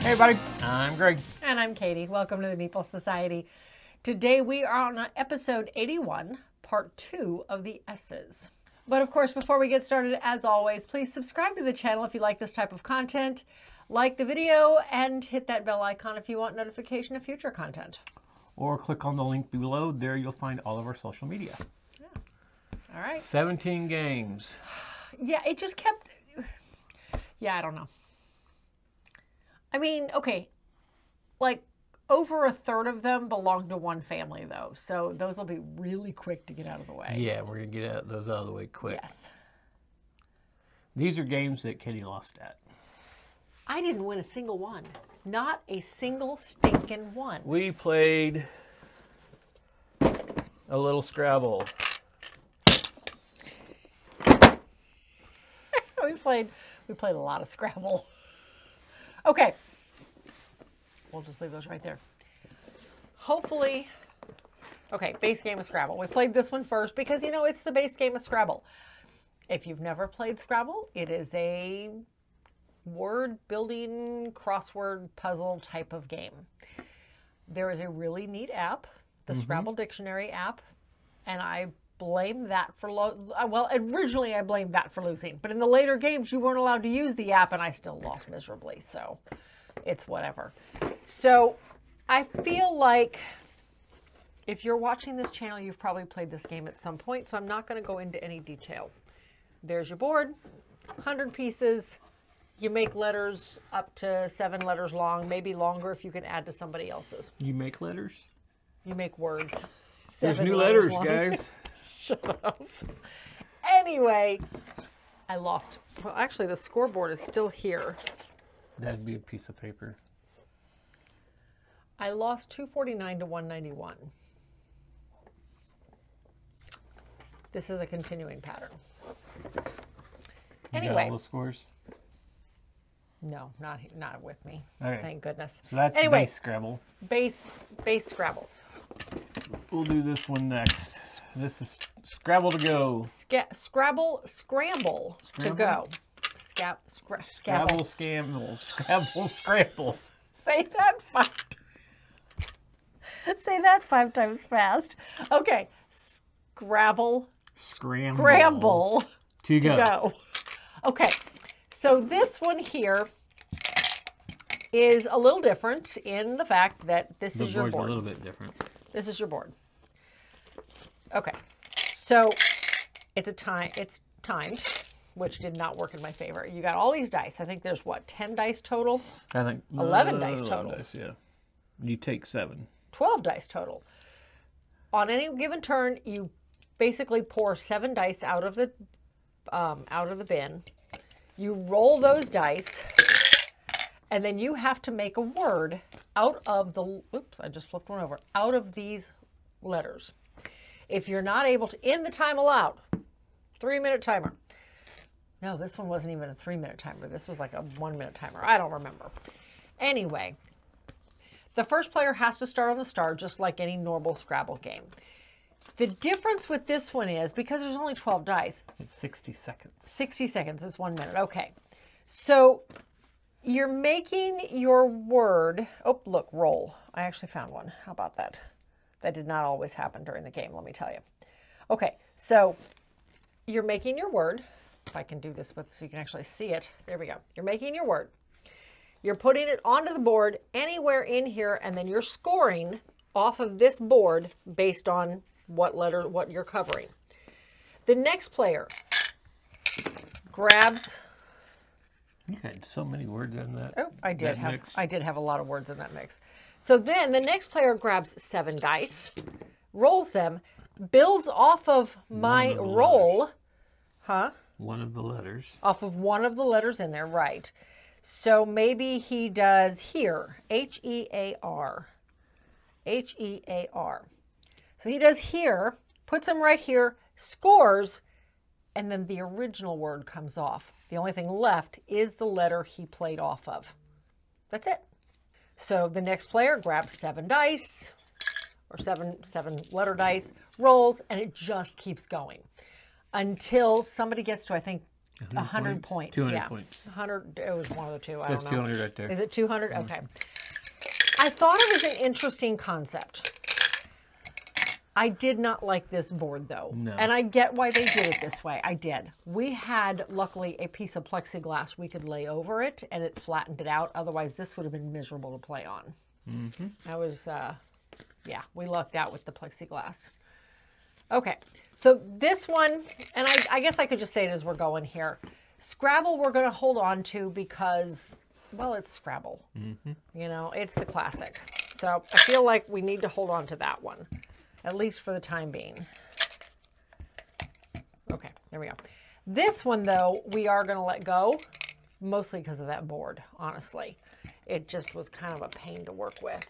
Hey everybody, I'm Greg. And I'm Katie. Welcome to the Meeple Society. Today we are on episode 81, part 2 of the S's. But of course, before we get started, as always, please subscribe to the channel if you like this type of content, like the video, and hit that bell icon if you want notification of future content. Or click on the link below. There you'll find all of our social media. Yeah. All right. 17 games. Yeah, it just kept... Yeah, I don't know. I mean, okay, like over a third of them belong to one family though. So those will be really quick to get out of the way. Yeah, we're going to get those out of the way quick. Yes. These are games that Katie lost at. I didn't win a single one. Not a single stinking one. We played a little Scrabble. we played a lot of Scrabble. Okay. We'll just leave those right there. Hopefully, okay, base game of Scrabble. We played this one first because, you know, it's the base game of Scrabble. If you've never played Scrabble, it is a word building, crossword puzzle type of game. There is a really neat app, the Scrabble Dictionary app, and I blame that for, well, originally I blamed that for losing, but in the later games you weren't allowed to use the app and I still lost miserably, so it's whatever. So I feel like if you're watching this channel, you've probably played this game at some point, so I'm not going to go into any detail. There's your board, 100 pieces. You make letters up to 7 letters long, maybe longer if you can add to somebody else's. You make letters? You make words. There's new letters, guys. Shut up. Anyway, I lost. Well, actually, the scoreboard is still here. That'd be a piece of paper. I lost 249 to 191. This is a continuing pattern. Anyway. You got all the scores? No, not with me. Okay. Thank goodness. So that's anyway, base Scrabble. Base Scrabble. We'll do this one next. This is Scrabble to go. Scrabble Scramble to go. Scrabble Scramble. Scrabble Scramble. Say that 5 times fast. Okay. Scrabble Scramble to go. Okay. So this one here is a little different in the fact that this is your board. A little bit different. This is your board. Okay. So it's timed, which did not work in my favor. You got all these dice. I think there's what, 10 dice total? I think 11 dice total. 11 dice, yeah. You take 7. 12 dice total. On any given turn, you basically pour 7 dice out of the bin. You roll those dice, and then you have to make a word out of the, oops, I just flipped one over, out of these letters. If you're not able to, in the time allowed, 3-minute timer. No, this one wasn't even a 3-minute timer. This was like a 1-minute timer. I don't remember. Anyway, the first player has to start on the start, just like any normal Scrabble game. The difference with this one is, because there's only 12 dice. It's 60 seconds. 60 seconds is 1 minute. Okay. So you're making your word. Oh, look, roll. I actually found one. How about that? That did not always happen during the game, let me tell you. Okay. So you're making your word. If I can do this so you can actually see it. There we go. You're making your word. You're putting it onto the board anywhere in here, and then you're scoring off of this board based on what you're covering. The next player grabs. You had so many words in that. Oh, I did have a lot of words in that mix. So then the next player grabs 7 dice, rolls them, builds off of my roll. Huh? One of the letters. Off of one of the letters in there, right. So maybe he does here, H-E-A-R. H-E-A-R. So he does here, puts them right here, scores, and then the original word comes off. The only thing left is the letter he played off of. That's it. So the next player grabs 7 dice, or seven letter dice, rolls, and it just keeps going until somebody gets to, I think, 100 points. 200 yeah. points. 100. It was one of the two. I Says don't know. 200 right there. Is it 200? Okay. I thought it was an interesting concept. I did not like this board though. No. And I get why they did it this way. I did. We had, luckily, a piece of plexiglass we could lay over it and it flattened it out. Otherwise, this would have been miserable to play on. Mm-hmm. That was, yeah, we lucked out with the plexiglass. Okay, so this one, and I guess I could just say it as we're going here. Scrabble we're going to hold on to because, well, it's Scrabble. Mm-hmm. You know, it's the classic. So I feel like we need to hold on to that one. At least for the time being. Okay, there we go. This one, though, we are going to let go, mostly because of that board, honestly. It just was kind of a pain to work with.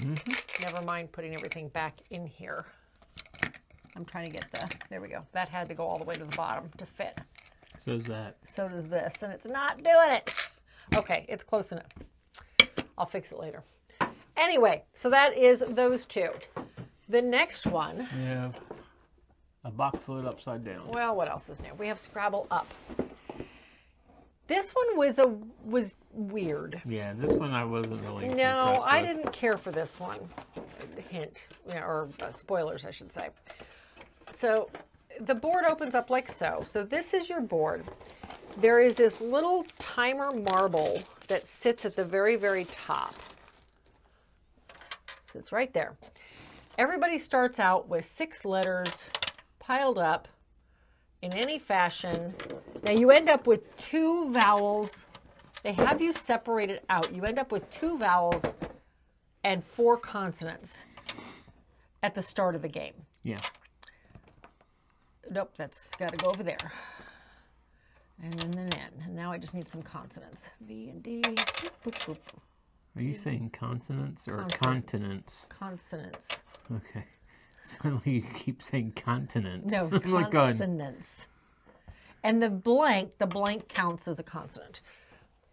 Mm-hmm. Never mind putting everything back in here. I'm trying to get the, there we go. That had to go all the way to the bottom to fit. So does that. So does this, and it's not doing it. Okay, it's close enough. I'll fix it later. Anyway, so that is those two. The next one. We have a box lid upside down. Well, what else is new? We have Scrabble Up. This one was weird. Yeah, this one I wasn't really. No, I with. didn't care for this one. Hint, or spoilers, I should say. So the board opens up like so. So this is your board. There is this little timer marble that sits at the very, very top. Sits right there. Everybody starts out with 6 letters piled up in any fashion. Now you end up with 2 vowels. They have you separated out. You end up with 2 vowels and 4 consonants at the start of the game. Yeah. Nope, that's got to go over there. And then an N. And now I just need some consonants. V and D. Boop, boop, boop. Are you saying consonants or Consonant. continents? Consonants. Okay. Suddenly you keep saying continents. No, Oh my God. consonants. And the blank counts as a consonant.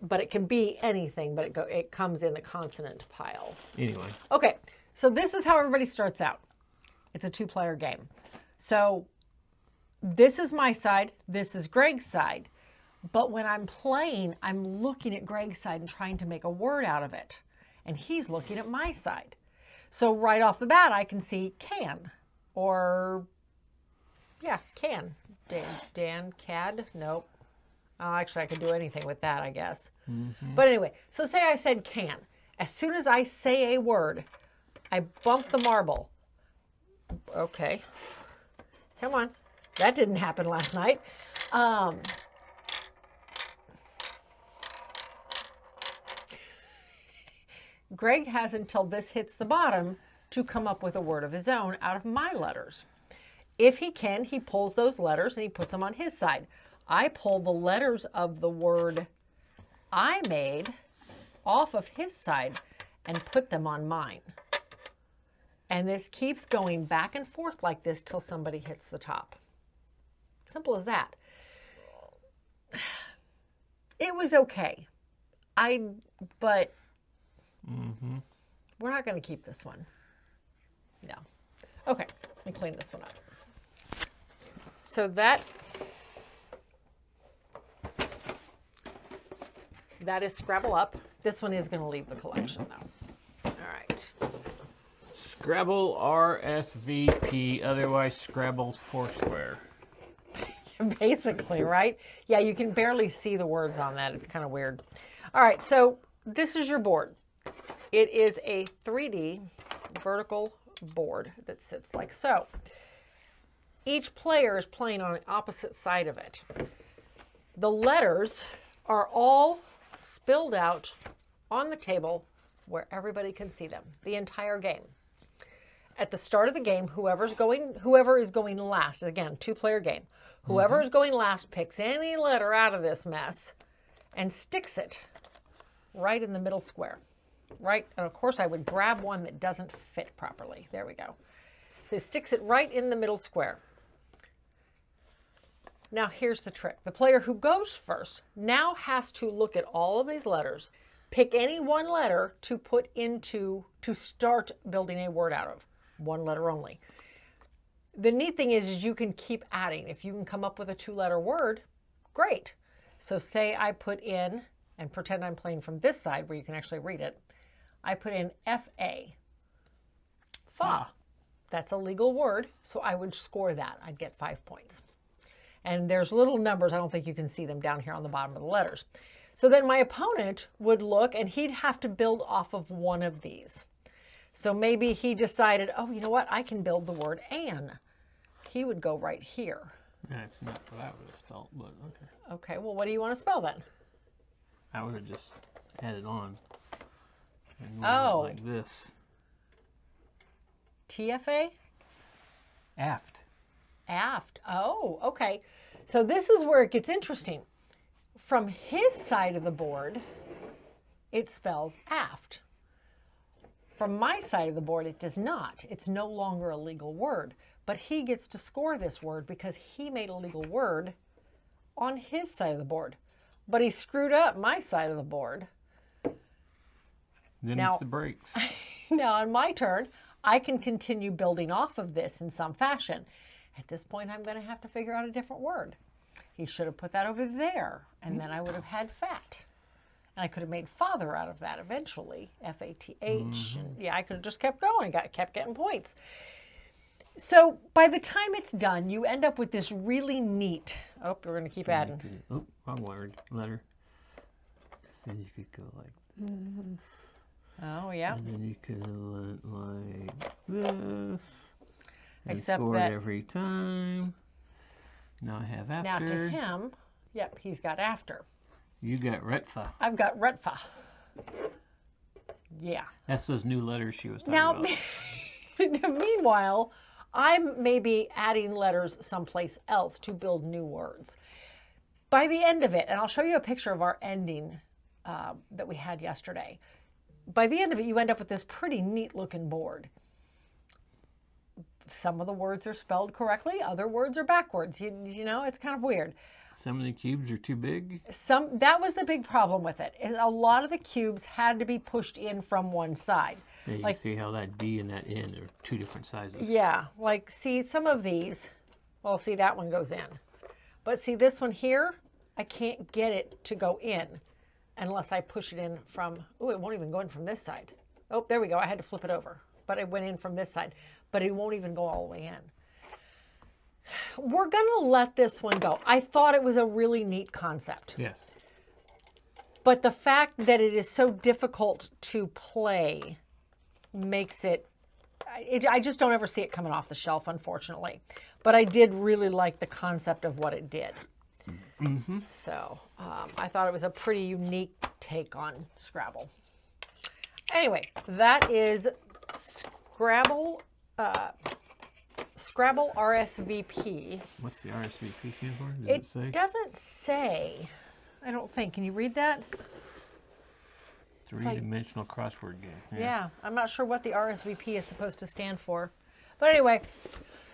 But it can be anything, but it comes in the consonant pile. Anyway. Okay, so this is how everybody starts out. It's a 2-player game. So this is my side, this is Greg's side. But when I'm playing, I'm looking at Greg's side and trying to make a word out of it. And he's looking at my side. So right off the bat, I can see can, or, yeah, can. Dan, cad, nope. Actually, I could do anything with that, I guess. Mm-hmm. But anyway, so say I said can. As soon as I say a word, I bump the marble. Okay. Come on. That didn't happen last night. Greg has until this hits the bottom to come up with a word of his own out of my letters. If he can, he pulls those letters and he puts them on his side. I pull the letters of the word I made off of his side and put them on mine. And this keeps going back and forth like this till somebody hits the top. Simple as that. It was okay. But Mm-hmm. we're not going to keep this one. No. Okay, let me clean this one up. So that is Scrabble Up. This one is going to leave the collection, though. All right. Scrabble RSVP, otherwise Scrabble Foursquare. Basically, right? Yeah, you can barely see the words on that. It's kind of weird. All right, so this is your board. It is a 3D vertical board that sits like so. Each player is playing on the opposite side of it. The letters are all spilled out on the table where everybody can see them the entire game. At the start of the game, whoever is going last, again, 2-player game, whoever is going last picks any letter out of this mess and sticks it right in the middle square. Right, and of course I would grab one that doesn't fit properly. There we go. So it sticks it right in the middle square. Now here's the trick. The player who goes first now has to look at all of these letters, pick any one letter to put into, to start building a word out of. One letter only. The neat thing is you can keep adding. If you can come up with a 2-letter word, Great. So say I put in, and pretend I'm playing from this side where you can actually read it. I put in F-A. Fa. That's a legal word, so I would score that. I'd get 5 points. And there's little numbers. I don't think you can see them down here on the bottom of the letters. So then my opponent would look, and he'd have to build off of one of these. So maybe he decided, oh, you know what? I can build the word Anne. He would go right here. Yeah, it's not what I would have spelled, but okay. Okay, well, what do you want to spell then? I would have just added on. And like this. TFA? Aft. Aft. Oh, okay. So this is where it gets interesting. From his side of the board, it spells aft. From my side of the board, it does not. It's no longer a legal word. But he gets to score this word because he made a legal word on his side of the board. But he screwed up my side of the board. Then it's the breaks. Now on my turn, I can continue building off of this in some fashion. At this point, I'm going to have to figure out a different word. He should have put that over there, and then I would have had fat. And I could have made father out of that eventually, F-A-T-H. And yeah, I could have just kept going, kept getting points. So by the time it's done, you end up with this really neat, oh, we're going to keep adding. Oh, wrong word, letter. So you could go like this. Oh, yeah. And then you could like this. And Except score that it every time. Now I have after. Now to him, yep, he's got after. You got Retfa. I've got Retfa. Yeah. That's those new letters she was talking about. Now, meanwhile, I'm maybe adding letters someplace else to build new words. By the end of it, and I'll show you a picture of our ending that we had yesterday. By the end of it, you end up with this pretty neat looking board. Some of the words are spelled correctly, other words are backwards. You know, it's kind of weird. Some of the cubes are too big. That was the big problem with it. A lot of the cubes had to be pushed in from one side. Yeah, you see how that D and that N are two different sizes. Yeah, like see some of these, well, see that one goes in. But see this one here, I can't get it to go in unless I push it in from, oh, it won't even go in from this side. Oh, there we go, I had to flip it over. But it went in from this side, but it won't even go all the way in. We're gonna let this one go. I thought it was a really neat concept. Yes. But the fact that it is so difficult to play makes it, I just don't ever see it coming off the shelf, unfortunately. But I did really like the concept of what it did. Mm-hmm. So I thought it was a pretty unique take on Scrabble. Anyway, that is Scrabble RSVP. What's the RSVP stand for? Does It say? doesn't say. I don't think. Can you read that? Three-dimensional crossword game. Yeah, I'm not sure what the RSVP is supposed to stand for. But anyway,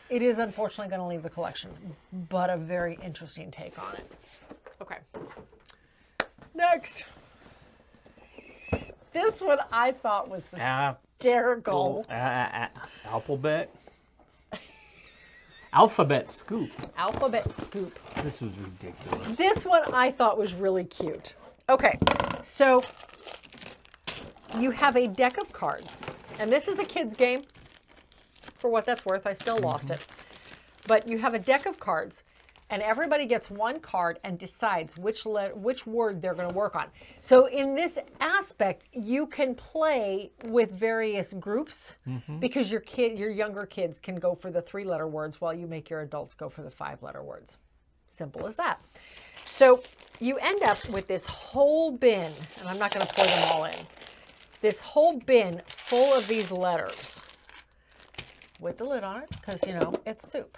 it is unfortunately going to leave the collection, but a very interesting take on it. Okay. Next. This one I thought was hysterical. Alphabet. Alphabet Scoop. Alphabet Scoop. This was ridiculous. This one I thought was really cute. Okay, so you have a deck of cards, and this is a kid's game. For what that's worth, I still lost it. But you have a deck of cards, and everybody gets one card and decides which word they're going to work on. So in this aspect, you can play with various groups because your younger kids can go for the 3-letter words while you make your adults go for the 5-letter words. Simple as that. So you end up with this whole bin, and I'm not going to pour them all in, this whole bin full of these letters with the lid on it because, you know, it's soup.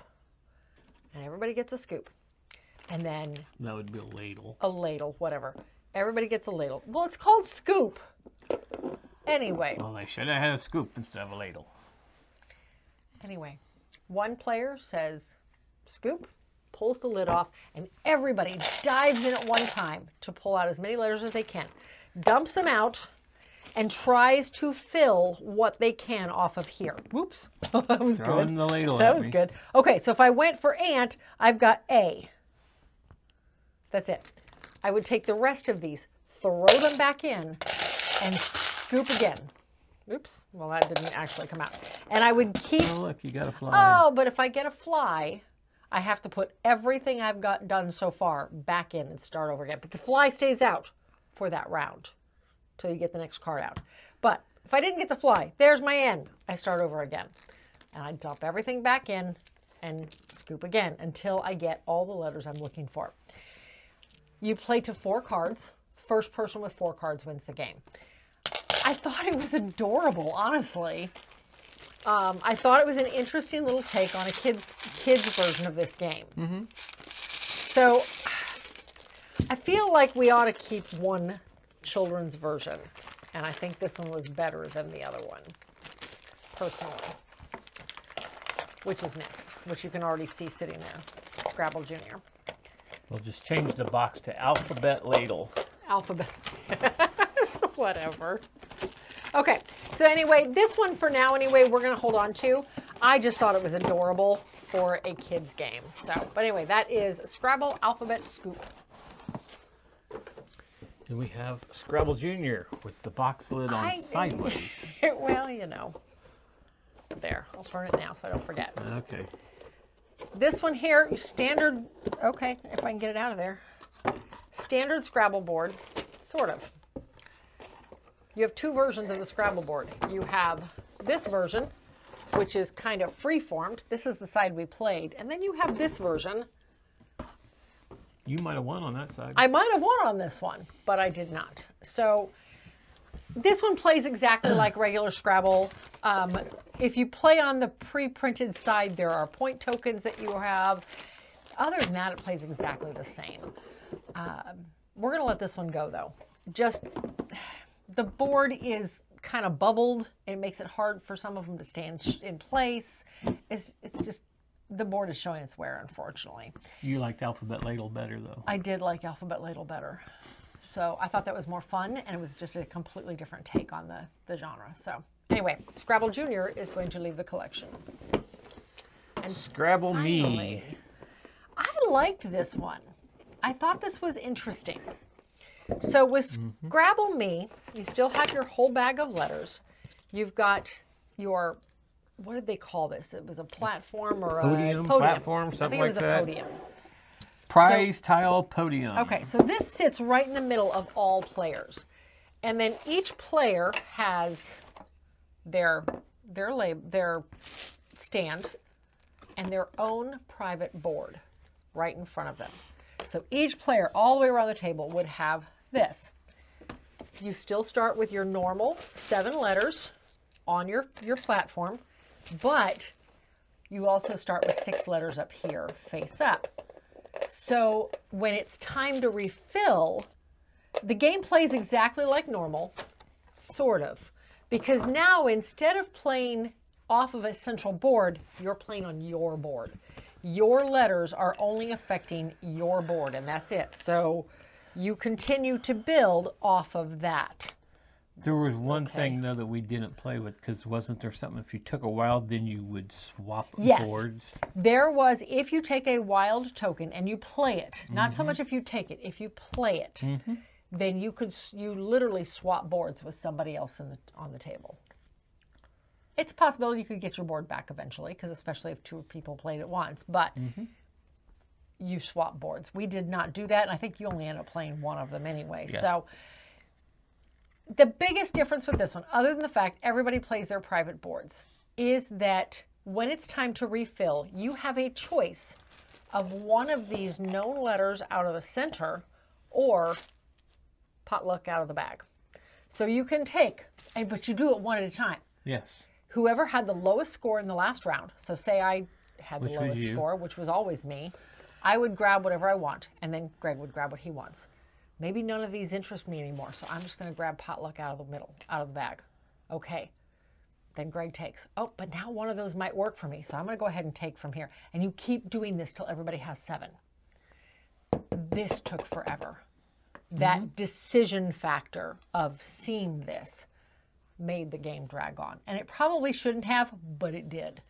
And everybody gets a scoop. And then... That would be a ladle. A ladle, whatever. Everybody gets a ladle. Well, it's called scoop. Anyway. Well, they should have had a scoop instead of a ladle. Anyway, one player says scoop, pulls the lid off, and everybody dives in at one time to pull out as many letters as they can, dumps them out, and tries to fill what they can off of here. Whoops. That was Throwing the ladle That at was me. good. Okay, so if I went for ant, I've got A. That's it. I would take the rest of these, throw them back in, and scoop again. Oops. Well, that didn't actually come out. And I would keep... Oh, look, you got a fly. Oh, but if I get a fly, I have to put everything I've got done so far back in and start over again. But the fly stays out for that round till you get the next card out. But if I didn't get the fly, there's my end. I start over again. And I dump everything back in and scoop again until I get all the letters I'm looking for. You play to 4 cards. First person with 4 cards wins the game. I thought it was adorable, honestly. I thought it was an interesting little take on a kid's version of this game. Mm-hmm. So I feel like we ought to keep one children's version. And I think this one was better than the other one, personally. Which is next, which you can already see sitting there. Scrabble Junior. We'll just change the box to Alphabet Ladle. Alphabet. Whatever. Okay, so anyway, this one for now anyway, we're going to hold on to. I just thought it was adorable for a kid's game. So, but anyway, that is Scrabble Alphabet Scoop. And we have Scrabble Junior with the box lid on sideways. Well, you know. There, I'll turn it now so I don't forget. Okay. This one here, standard, okay, if I can get it out of there. Standard Scrabble board, sort of. You have 2 versions of the Scrabble board. You have this version, which is kind of free-formed. This is the side we played. And then you have this version. You might have won on that side. I might have won on this one, but I did not. So this one plays exactly like regular Scrabble. If you play on the pre-printed side, there are point tokens that you have. Other than that, it plays exactly the same. We're going to let this one go, though. Just, the board is kind of bubbled. It makes it hard for some of them to stay in place. It's just, the board is showing its wear, unfortunately. You liked Alphabet Ladle better, though. I did like Alphabet Ladle better. So I thought that was more fun, and it was just a completely different take on the genre. So anyway, Scrabble Junior is going to leave the collection. And Scrabble ME. I liked this one. I thought this was interesting. So with Scrabble ME, you still have your whole bag of letters. You've got your, what did they call this? It was a platform or podium, a podium. Platform, something like that. I think it was a podium. Prize tile podium. Okay, so this sits right in the middle of all players. And then each player has their stand and their own private board right in front of them. So each player all the way around the table would have this. You still start with your normal 7 letters on your platform, but you also start with 6 letters up here, face up. So when it's time to refill, the game plays exactly like normal, sort of, because now instead of playing off of a central board, you're playing on your board. Your letters are only affecting your board, and that's it. So you continue to build off of that. There was one thing, though, that we didn't play with, because wasn't there something, if you took a wild, then you would swap boards? There was, if you take a wild token and you play it, not so much if you take it, if you play it, then you literally swap boards with somebody else on the table. It's a possibility you could get your board back eventually, because especially if 2 people played at once, but you swap boards. We did not do that, and I think you only end up playing one of them anyway. Yeah. So the biggest difference with this one, other than the fact everybody plays their private boards, is that when it's time to refill, you have a choice of one of these known letters out of the center or potluck out of the bag. So you can take, but you do it one at a time. Yes. Whoever had the lowest score in the last round, so say I had the lowest score, which was always me, I would grab whatever I want, and then Greg would grab what he wants. Maybe none of these interest me anymore, so I'm just going to grab potluck out of the middle, out of the bag. Okay. Then Greg takes, oh, but now one of those might work for me, so I'm going to go ahead and take from here. And you keep doing this till everybody has 7. This took forever. That decision factor of seeing this made the game drag on. And it probably shouldn't have, but it did.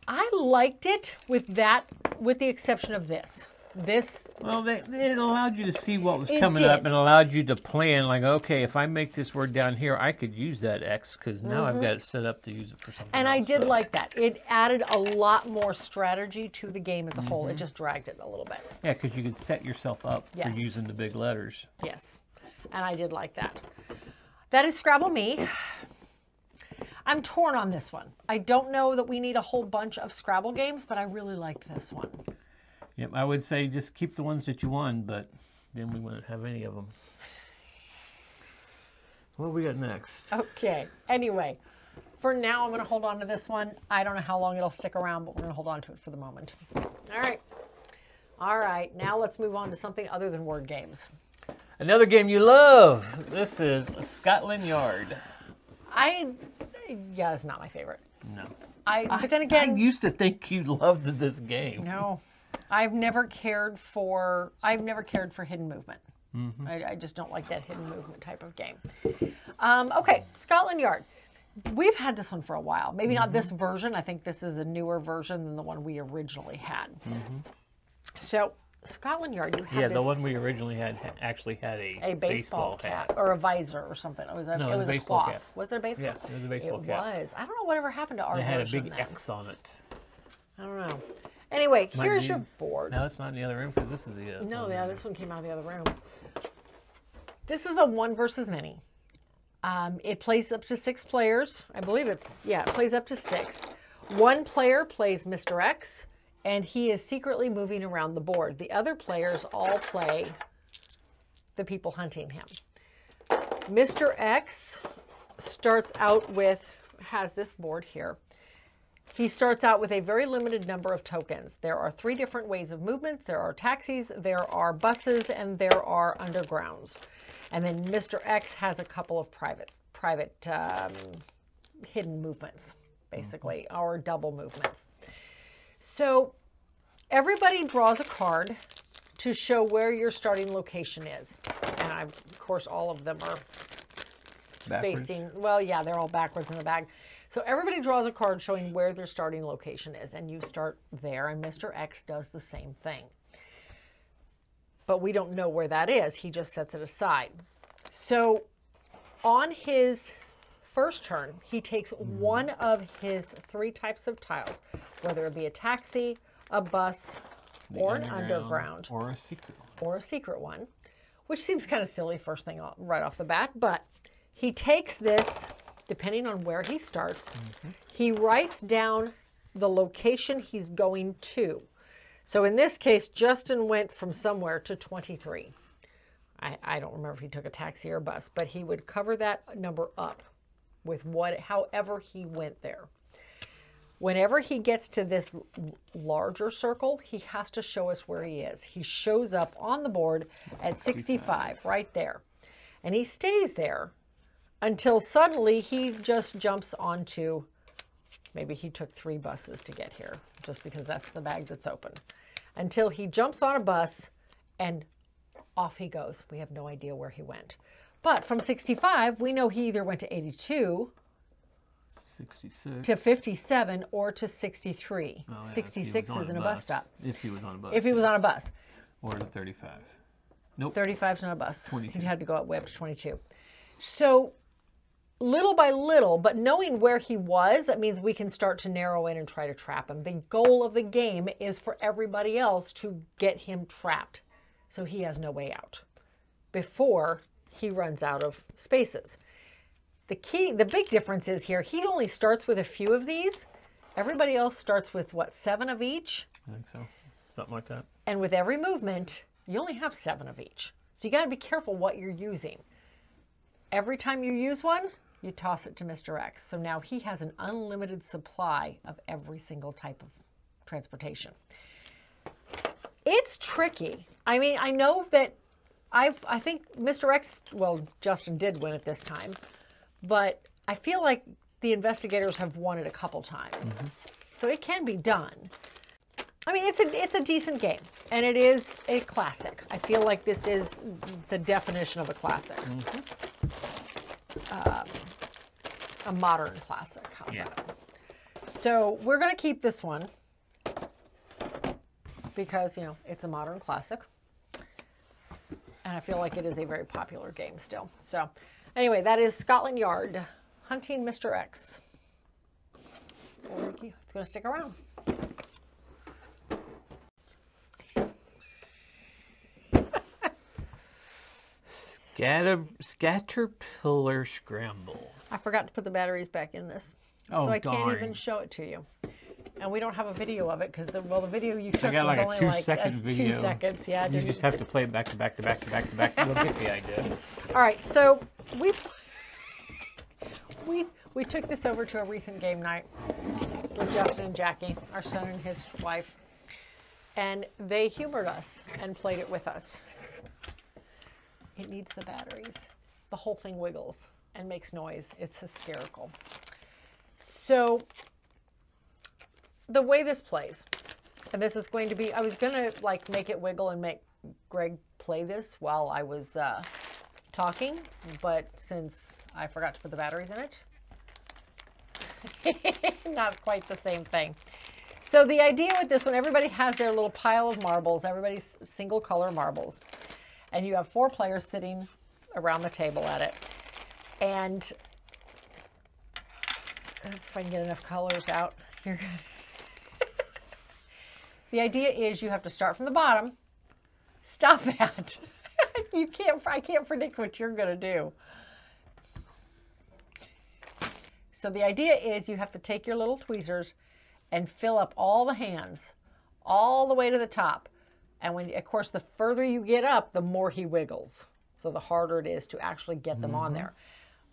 I liked it with the exception of this. This, Well, it allowed you to see what was It coming did. up and allowed you to plan, like, okay, if I make this word down here, I could use that X because now I've got it set up to use it for something and else. I did so. like that. It added a lot more strategy to the game as a whole. It just dragged it a little bit. Yeah, because you could set yourself up Yes. for using the big letters. Yes, and I did like that. That is Scrabble Me. I'm torn on this one. I don't know that we need a whole bunch of Scrabble games, but I really liked this one. Yep, I would say just keep the ones that you won, but then we wouldn't have any of them. What we got next? Okay, anyway, for now I'm going to hold on to this one. I don't know how long it'll stick around, but we're going to hold on to it for the moment. All right. All right, now let's move on to something other than word games. Another game you love. This is Scotland Yard. Yeah, it's not my favorite. No. But then again, I used to think you loved this game. no, I've never cared for hidden movement. I just don't like that hidden movement type of game. Okay, Scotland Yard. We've had this one for a while. Maybe not this version. I think this is a newer version than the one we originally had. So, Scotland Yard, you have Yeah, this, the one we originally had actually had a baseball cap or a visor or something. It was a, No, it it was was a a baseball cloth. cap. Was there a baseball? Yeah, it was a baseball It cap. was. I don't know whatever happened to our It had a version big then. X on it. I don't know. Anyway, Might here's be- your board. No, it's not in the other room because this is the. No, yeah, this one came out of the other room. This is a 1 versus many. It plays up to 6 players. I believe it plays up to 6. One player plays Mr. X, and he is secretly moving around the board. The other players all play the people hunting him. Mr. X starts out with, has this board here. He starts out with a very limited number of tokens. There are 3 different ways of movement. There are taxis, there are buses, and there are undergrounds. And then Mr. X has a couple of private hidden movements, basically, or double movements. So everybody draws a card to show where your starting location is. And of course, all of them are Backwards. facing, well, yeah, they're all backwards in the bag. So everybody draws a card showing where their starting location is, and you start there, and Mr. X does the same thing. But we don't know where that is. He just sets it aside. So on his first turn, he takes one of his 3 types of tiles, whether it be a taxi, a bus, or an underground, or a secret one. or a secret one, which seems kind of silly first thing right off the bat, but he takes this, depending on where he starts, he writes down the location he's going to. So in this case, Justin went from somewhere to 23. I don't remember if he took a taxi or a bus, but he would cover that number up with however he went there. Whenever he gets to this larger circle, he has to show us where he is. He shows up on the board at 65, right there. And he stays there until suddenly he just jumps onto, maybe he took 3 buses to get here, just because that's the bag that's open. Until he jumps on a bus and off he goes. We have no idea where he went. But from 65, we know he either went to 82, 66. to 57, or to 63. Oh, yeah, 66 is in a bus stop. If he was on a bus. If he was on a bus. Or to 35. Nope. 35's not a bus. 22. He had to go way up to 22. So little by little, but knowing where he was, that means we can start to narrow in and try to trap him. The goal of the game is for everybody else to get him trapped so he has no way out before he runs out of spaces. The big difference is here, he only starts with a few of these. Everybody else starts with, what, 7 of each? I think so. Something like that. And with every movement, you only have 7 of each. So you got to be careful what you're using. Every time you use one, you toss it to Mr. X. So now he has an unlimited supply of every single type of transportation. It's tricky. I mean, I know that I think Mr. X, well, Justin did win it this time, but I feel like the investigators have won it a couple times. So it can be done. I mean, it's a decent game, and it is a classic. I feel like this is the definition of a classic. A modern classic. How's that? So we're going to keep this one because, you know, it's a modern classic. And I feel like it is a very popular game still. So anyway, that is Scotland Yard, Hunting Mr. X. It's going to stick around. Scatterpillar Scramble. I forgot to put the batteries back in this. Oh, so I darn. can't even show it to you. And we don't have a video of it because the video you took I got was like only a 2 like second video. 2 seconds. Yeah, You just have to play it back to back to back to back to back. You'll get the idea. All right, so we took this over to a recent game night with Justin and Jackie, our son and his wife, and they humored us and played it with us. It needs the batteries. The whole thing wiggles and makes noise. It's hysterical. So the way this plays, and this is going to be, I was going to like make it wiggle and make Greg play this while I was talking, but since I forgot to put the batteries in it, not quite the same thing. So the idea with this one, everybody has their little pile of marbles, everybody's single color marbles. And you have 4 players sitting around the table at it. And if I can get enough colors out, you're good. The idea is you have to start from the bottom. Stop that. I can't predict what you're going to do. So the idea is you have to take your little tweezers and fill up all the hands all the way to the top. And when, of course, the further you get up, the more he wiggles. So the harder it is to actually get them on there.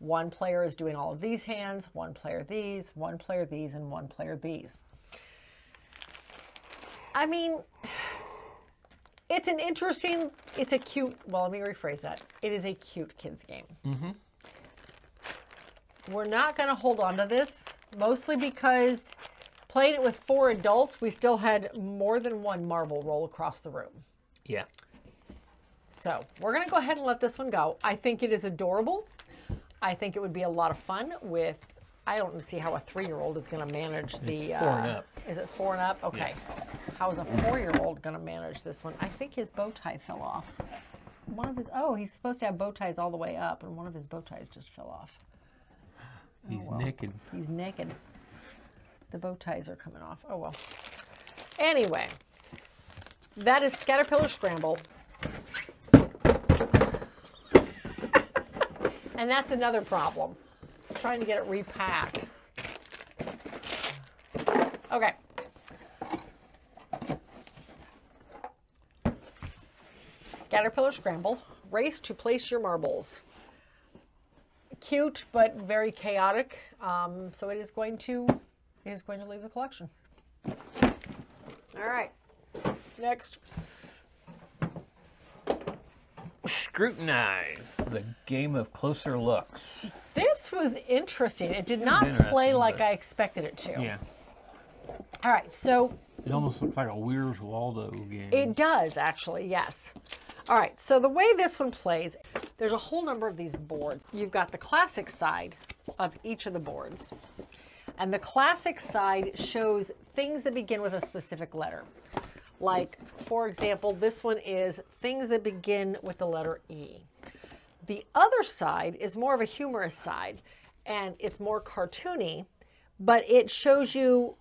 One player is doing all of these hands, one player these, one player these, and one player these. I mean, it's an interesting, it's a cute, well, let me rephrase that. It is a cute kids game. We're not going to hold on to this, mostly because playing it with 4 adults, we still had more than 1 marble roll across the room. Yeah. So we're going to go ahead and let this one go. I think it is adorable. I think it would be a lot of fun with, I don't see how a 3-year-old is going to manage the... It's 4 and up. Is it 4 and up? Okay. Yes. How is a 4-year-old going to manage this one? I think his bow tie fell off. One of his, oh, he's supposed to have bow ties all the way up, and one of his bow ties just fell off. He's naked. He's naked. The bow ties are coming off. Oh, well. Anyway, that is Scatterpillar Scramble. And that's another problem. Trying to get it repacked. Okay. Scatterpillar Scramble. Race to place your marbles. Cute, but very chaotic. So it is going to leave the collection. All right. Next. Scrutinize, the game of closer looks. This was interesting. It did not play like I expected it to. Yeah. All right, so... It almost looks like a Where's Waldo game. It does, actually, yes. All right, so the way this one plays, there's a whole number of these boards. You've got the classic side of each of the boards. And the classic side shows things that begin with a specific letter. Like, for example, this one is things that begin with the letter E. The other side is more of a humorous side, and it's more cartoony, but it shows you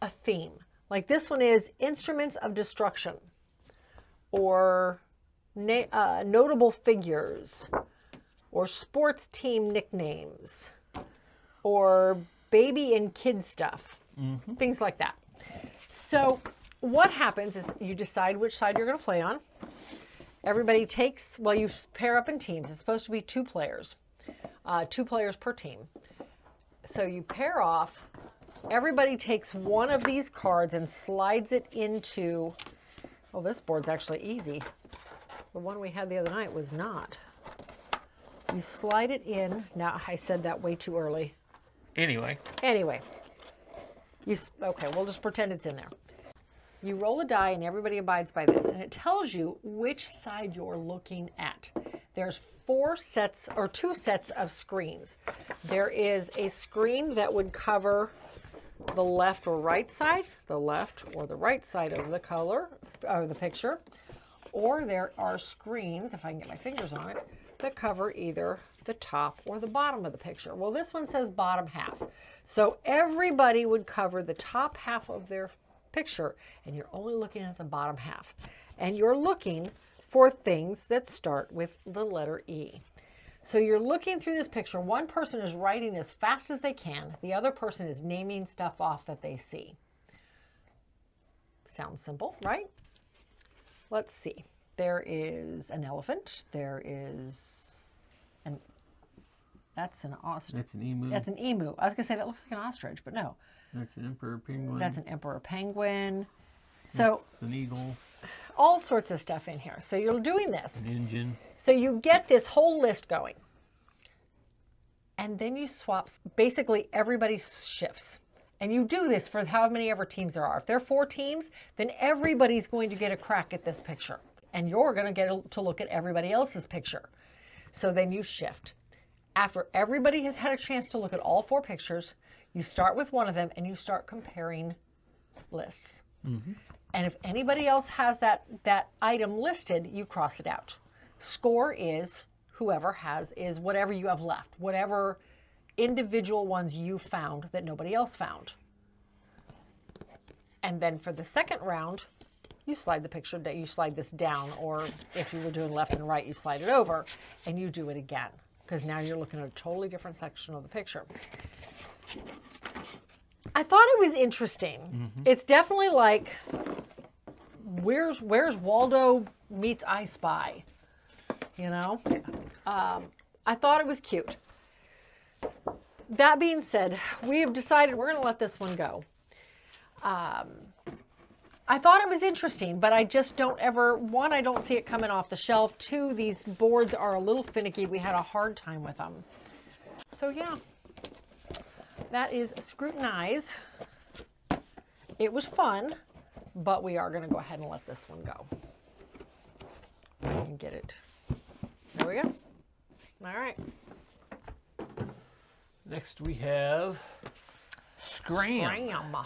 a theme. Like this one is instruments of destruction, or notable figures, or sports team nicknames, or baby and kid stuff, things like that. So what happens is you decide which side you're going to play on. Everybody takes, well, you pair up in teams. It's supposed to be 2 players, 2 players per team. So you pair off. Everybody takes one of these cards and slides it into, oh, this board's actually easy. The one we had the other night was not. You slide it in. Now, I said that way too early. Anyway. Okay, we'll just pretend it's in there. You roll a die and everybody abides by this, and it tells you which side you're looking at. There's 2 sets of screens. There is a screen that would cover the left or right side, the left or the right side of the color, the picture, or there are screens, if I can get my fingers on it, that cover either the top or the bottom of the picture. Well, this one says bottom half. So everybody would cover the top half of their picture, and you're only looking at the bottom half. And you're looking for things that start with the letter E. So you're looking through this picture. One person is writing as fast as they can. The other person is naming stuff off that they see. Sounds simple, right? Let's see. There is an elephant. There is an... That's an ostrich. That's an emu. That's an emu. I was going to say that looks like an ostrich, but no. That's an emperor penguin. That's an emperor penguin. So that's an eagle. All sorts of stuff in here. So you're doing this. An engine. So you get this whole list going. And then you swap. Basically, everybody shifts. And you do this for however many ever teams there are. If there are 4 teams, then everybody's going to get a crack at this picture. And you're going to get to look at everybody else's picture. So then you shift. After everybody has had a chance to look at all 4 pictures, you start with one of them and you start comparing lists. Mm-hmm. And if anybody else has that item listed, you cross it out. Score is whoever has, is whatever you have left, whatever individual ones you found that nobody else found. And then for the second round, you slide the picture, you slide this down, or if you were doing left and right, you slide it over, and you do it again, because now you're looking at a totally different section of the picture. I thought it was interesting. Mm-hmm. It's definitely like, where's Waldo meets I Spy, you know? I thought it was cute. That being said, we have decided we're going to let this one go. I thought it was interesting, but I just don't ever, 1, I don't see it coming off the shelf. 2, these boards are a little finicky. We had a hard time with them. So yeah, that is Scrutineyes. It was fun, but we are going to go ahead and let this one go. And get it. There we go. All right. Next we have Scram.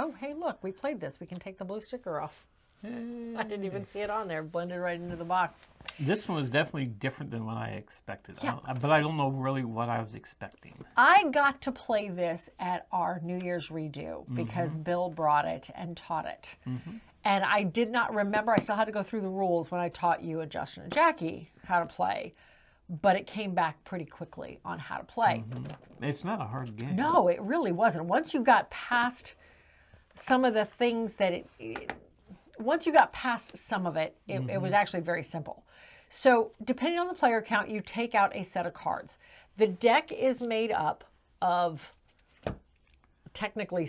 Oh, hey, look, we played this. We can take the blue sticker off. Hey. I didn't even see it on there. Blended right into the box. This one was definitely different than what I expected. Yeah. But I don't know really what I was expecting. I got to play this at our New Year's redo because Bill brought it and taught it. And I did not remember. I still had to go through the rules when I taught you and Justin and Jackie how to play. But it came back pretty quickly on how to play. It's not a hard game. No, it really wasn't. Once you got past some of the things that once you got past some of it, it was actually very simple. So depending on the player count, you take out a set of cards. The deck is made up of technically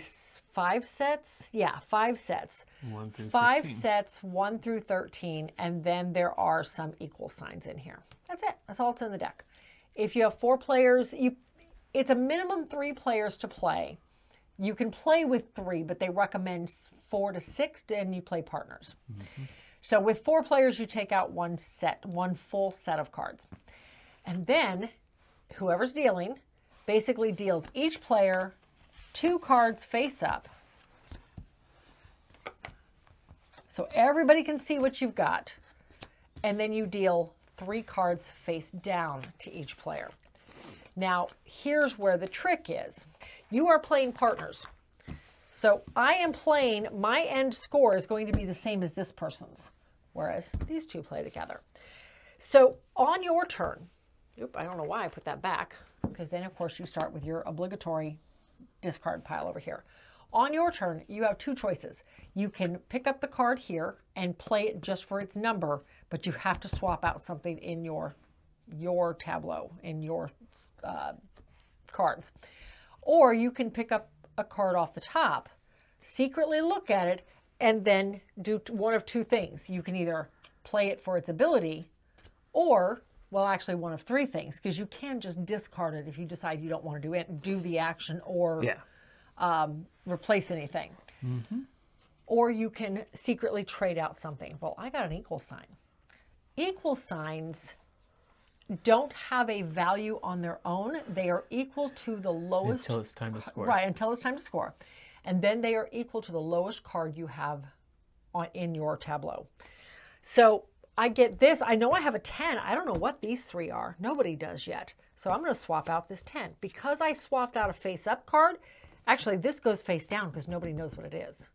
5 sets. Yeah, 5 sets. 1 through 5 15. sets, 1 through 13, and then there are some equal signs in here. That's it. That's all that's in the deck. If you have 4 players, it's a minimum 3 players to play. You can play with 3, but they recommend 4 to 6, and you play partners. So with 4 players, you take out one full set of cards. And then whoever's dealing basically deals each player 2 cards face up. So everybody can see what you've got. And then you deal 3 cards face down to each player. Now, here's where the trick is. You are playing partners. So I am playing, my end score is going to be the same as this person's, whereas these 2 play together. So on your turn, I don't know why I put that back, because then of course you start with your obligatory discard pile over here. On your turn, you have 2 choices. You can pick up the card here and play it just for its number, but you have to swap out something in your tableau, in your cards. Or you can pick up a card off the top, secretly look at it, and then do one of 2 things. You can either play it for its ability, or, well, actually one of 3 things, because you can just discard it if you decide you don't want to do the action or replace anything. Or you can secretly trade out something. Well, I got an equal sign. Equal signs don't have a value on their own. They are equal to the lowest. Until it's time to score. Right, until it's time to score. And then they are equal to the lowest card you have in your tableau. So I get this. I know I have a 10. I don't know what these 3 are. Nobody does yet. So I'm going to swap out this 10. Because I swapped out a face-up card, actually this goes face down because nobody knows what it is.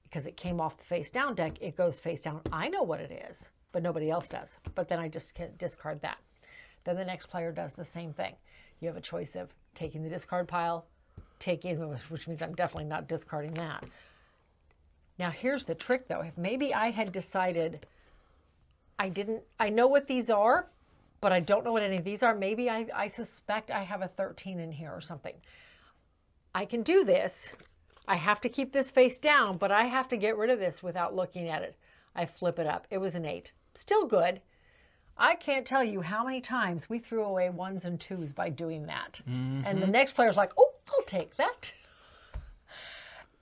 Because it came off the face-down deck, it goes face down. I know what it is, but nobody else does. But then I just discard that. Then the next player does the same thing. You have a choice of taking the discard pile, which means I'm definitely not discarding that. Now here's the trick though. If maybe I had decided I know what these are, but I don't know what any of these are. Maybe I suspect I have a 13 in here or something. I can do this. I have to keep this face down, but I have to get rid of this without looking at it. I flip it up. It was an 8. Still good. I can't tell you how many times we threw away 1s and 2s by doing that. And the next player's like, oh, I'll take that.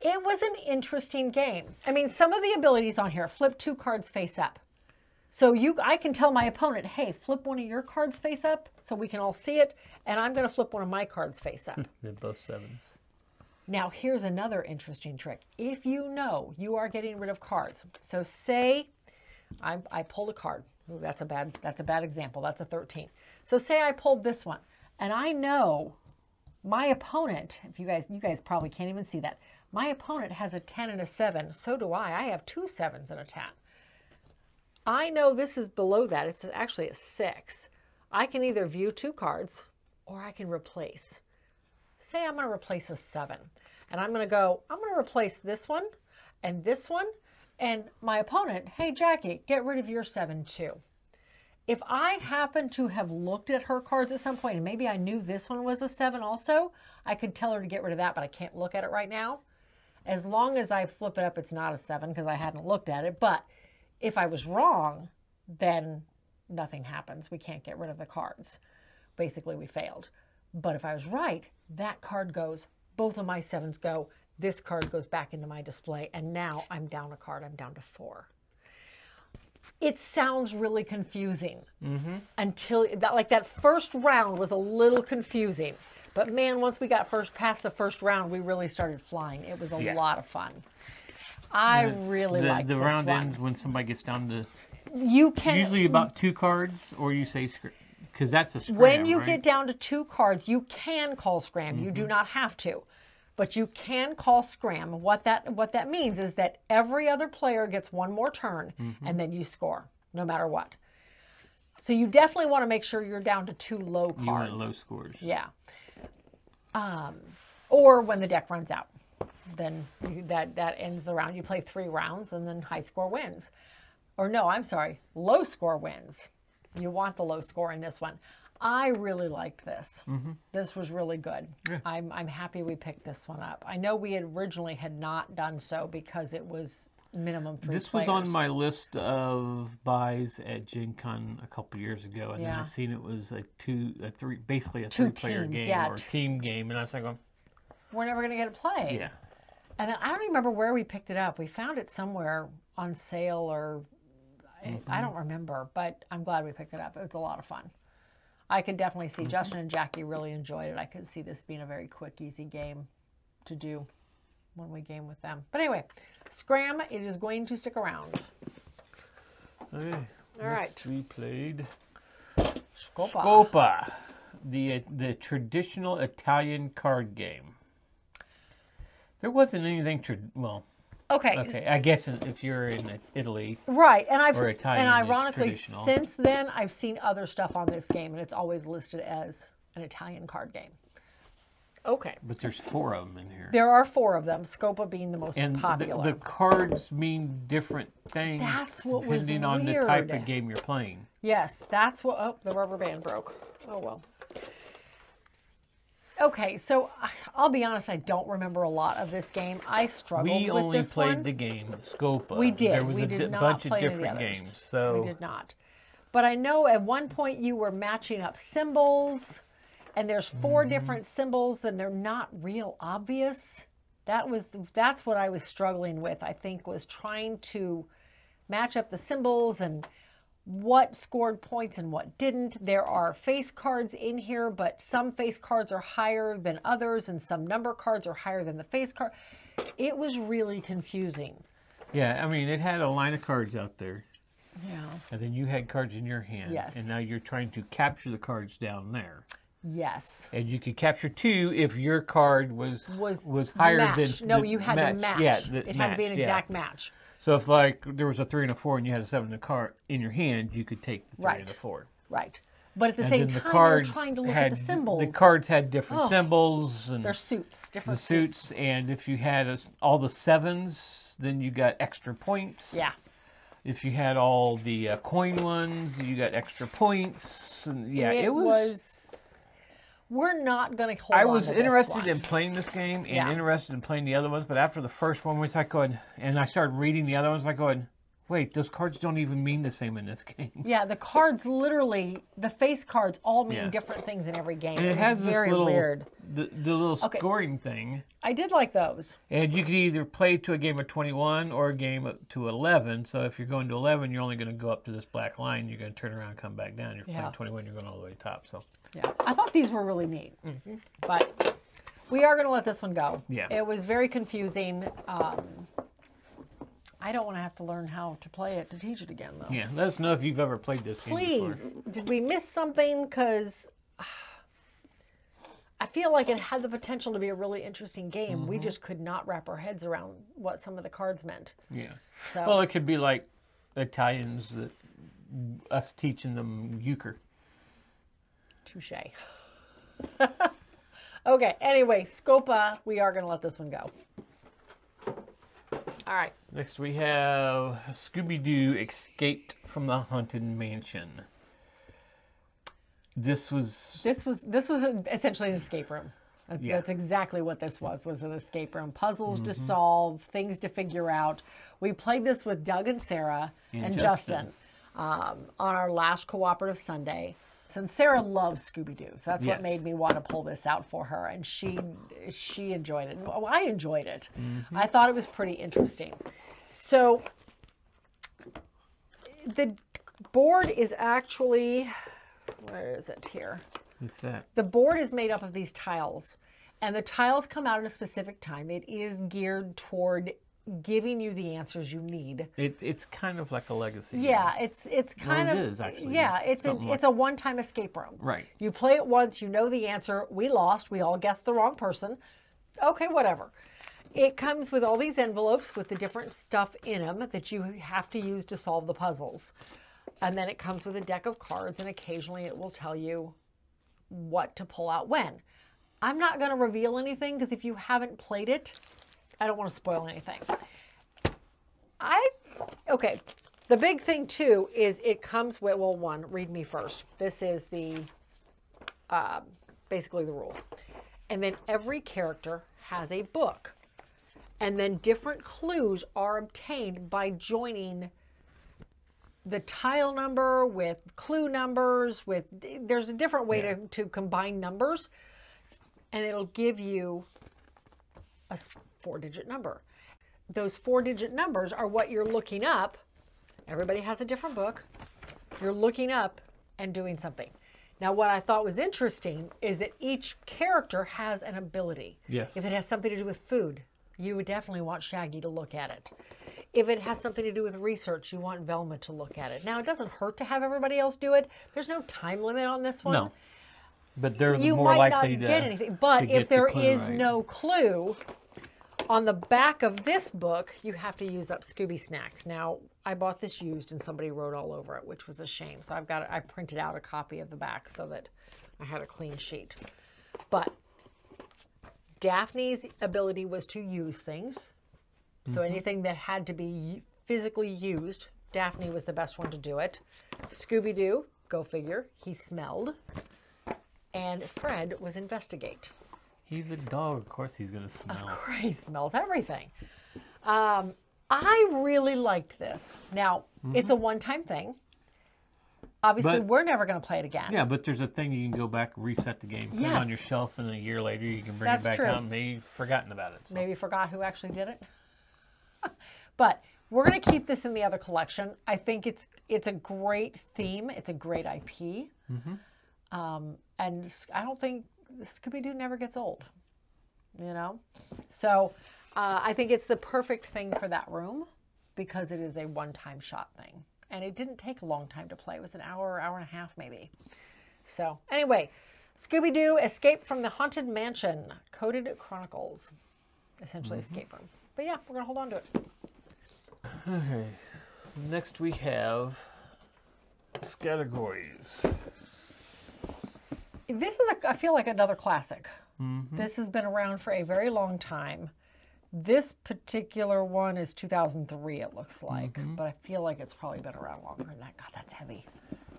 It was an interesting game. I mean, some of the abilities on here, flip 2 cards face up. So I can tell my opponent, hey, flip one of your cards face up so we can all see it, and I'm going to flip one of my cards face up. They're both 7s. Now, here's another interesting trick. If you know you are getting rid of cards, so say I pulled a card. Ooh, that's a bad example. That's a 13. So say I pulled this one, and I know my opponent, you guys probably can't even see that. My opponent has a 10 and a 7. So do I. I have 2 7s and a 10. I know this is below that. It's actually a 6. I can either view 2 cards or I can replace. Say I'm going to replace a 7. And I'm going to replace this one and this one. And my opponent, hey, Jackie, get rid of your 7 too. If I happen to have looked at her cards at some point, and maybe I knew this one was a 7 also, I could tell her to get rid of that, but I can't look at it right now. As long as I flip it up, it's not a 7 because I hadn't looked at it. But if I was wrong, then nothing happens. We can't get rid of the cards. Basically, we failed. But if I was right, that card goes, both of my 7s go, this card goes back into my display, and now I'm down a card. I'm down to 4. It sounds really confusing until, that first round was a little confusing. But man, once we got past the first round, we really started flying. It was a lot of fun. I really like this one. The round ends when somebody gets down to usually about 2 cards, or you say because that's a Scram. When you get down to 2 cards, you can call Scram. You do not have to, but you can call Scram. What that means is that every other player gets 1 more turn, and then you score, no matter what. So you definitely want to make sure you're down to 2 low cards. You want low scores. Yeah. Or when the deck runs out, then that ends the round. You play 3 rounds, and then high score wins. Or no, I'm sorry, low score wins. You want the low score in this one. I really liked this. This was really good. Yeah. I'm happy we picked this one up. I know we originally had not done so because it was minimum 3 This players. was on my list of buys at Gen Con a couple years ago, and then I seen it was basically a 3-player game or team game, and I was like, we're never going to get to play. Yeah. And I don't remember where we picked it up. We found it somewhere on sale or I don't remember, but I'm glad we picked it up. It was a lot of fun. I could definitely see Justin and Jackie really enjoyed it. I could see this being a very quick, easy game to do when we game with them. But anyway, Scram, it is going to stick around. Okay. All right. We played Scopa. Scopa, the traditional Italian card game. There wasn't anything okay, I guess if you're in Italy, right? And Italian, ironically, since then I've seen other stuff on this game, and it's always listed as an Italian card game. Okay, but there's 4 of them in here. There are 4 of them. Scopa being the most popular. The cards mean different things depending on the type of game you're playing. Yes, that's what. Oh, the rubber band broke. Oh well. Okay, so I'll be honest, I don't remember a lot of this game. I struggled with this one. We only played the game, Scopa. We did. There was we did not bunch play of different games. So we did not. But I know at one point you were matching up symbols, and there's 4 different symbols, and they're not real obvious. That's what I was struggling with, I think, was trying to match up the symbols and what scored points and what didn't. There are face cards in here, but some face cards are higher than others, and some number cards are higher than the face card. It was really confusing. Yeah, I mean, it had a line of cards out there. Yeah. And then you had cards in your hand. Yes. And now you're trying to capture the cards down there. Yes. And you could capture 2 if your card was higher match. than... No, you had to match. Yeah, it had to be an exact match. So if, like, there was a 3 and a 4 and you had a 7 in your hand, you could take the 3 and the 4. Right. But at the same time, you're trying to look at the symbols. The cards had different symbols. And their suits. Different suits. And if you had all the 7s, then you got extra points. Yeah. If you had all the coin ones, you got extra points. And yeah, it was... We're not going to hold on I was to interested in playing this game and interested in playing the other ones, but after the first one, was like going, and I started reading the other ones, like going, wait, those cards don't even mean the same in this game. Yeah, the cards literally, the face cards all mean different things in every game. And it has this very little, weird. The little scoring thing. I did like those. And you could either play to a game of 21 or a game to 11. So if you're going to 11, you're only going to go up to this black line. You're going to turn around and come back down. You're playing 21, you're going all the way to the top. So yeah, I thought these were really neat. But we are going to let this one go. Yeah. It was very confusing. I don't want to have to learn how to play it to teach it again, though. Yeah, let us know if you've ever played this game before. Please. Did we miss something? Because I feel like it had the potential to be a really interesting game. We just could not wrap our heads around what some of the cards meant. Yeah. So, well, it could be like Italians, us teaching them euchre. Touche. Okay, anyway, Scopa, we are going to let this one go. All right. Next we have Scooby-Doo Escaped from the Haunted Mansion. This was essentially an escape room. That's exactly what this was an escape room. Puzzles to solve, things to figure out. We played this with Doug and Sarah and Justin on our last Cooperative Sunday. And Sarah loves Scooby-Doo, so that's what made me want to pull this out for her. And she enjoyed it. Well, I enjoyed it. I thought it was pretty interesting. So the board is actually, where is it here? What's that? The board is made up of these tiles, and the tiles come out at a specific time. It is geared toward giving you the answers you need. It's kind of like a legacy. Yeah, it's kind of. It is actually. Yeah, it's a one-time escape room. Right. You play it once, you know the answer. We lost. We all guessed the wrong person. Okay, whatever. It comes with all these envelopes with the different stuff in them that you have to use to solve the puzzles, and then it comes with a deck of cards, and occasionally it will tell you what to pull out when. I'm not going to reveal anything because if you haven't played it, I don't want to spoil anything. Okay, the big thing too is it comes with, well, one, read me first. This is the, basically the rules. And then every character has a book. And then different clues are obtained by joining the tile number with clue numbers, there's a different way to combine numbers. And it'll give you a 4-digit number. Those 4-digit numbers are what you're looking up. Everybody has a different book. You're looking up and doing something. Now, what I thought was interesting is that each character has an ability. Yes. If it has something to do with food, you would definitely want Shaggy to look at it. If it has something to do with research, you want Velma to look at it. Now, it doesn't hurt to have everybody else do it. There's no time limit on this one. No. But they're you more might likely not get anything. But if there is no clue, on the back of this book, you have to use up Scooby snacks. Now, I bought this used and somebody wrote all over it, which was a shame. So I printed out a copy of the back so that I had a clean sheet. But Daphne's ability was to use things. So anything that had to be physically used, Daphne was the best one to do it. Scooby-Doo, go figure, he smelled. And Fred was investigate. He's a dog, of course he's going to smell. Of course, he smells everything. I really liked this. Now, it's a one-time thing. Obviously, we're never going to play it again. Yeah, but there's a thing you can go back, reset the game, put it on your shelf, and a year later you can bring it back out and maybe forgotten about it. So. Maybe forgot who actually did it. But we're going to keep this in the other collection. I think it's a great theme. It's a great IP. And I don't think Scooby-Doo never gets old, you know? So I think it's the perfect thing for that room. because it is a one-time shot thing. And it didn't take a long time to play. It was an hour, hour and a half maybe. So anyway, Scooby-Doo Escape from the Haunted Mansion. Coded Chronicles. Essentially escape room. But yeah, we're going to hold on to it. Okay. Next we have Scattergories. This is, I feel like, another classic. This has been around for a very long time. This particular one is 2003, it looks like. But I feel like it's probably been around longer than that. God, that's heavy.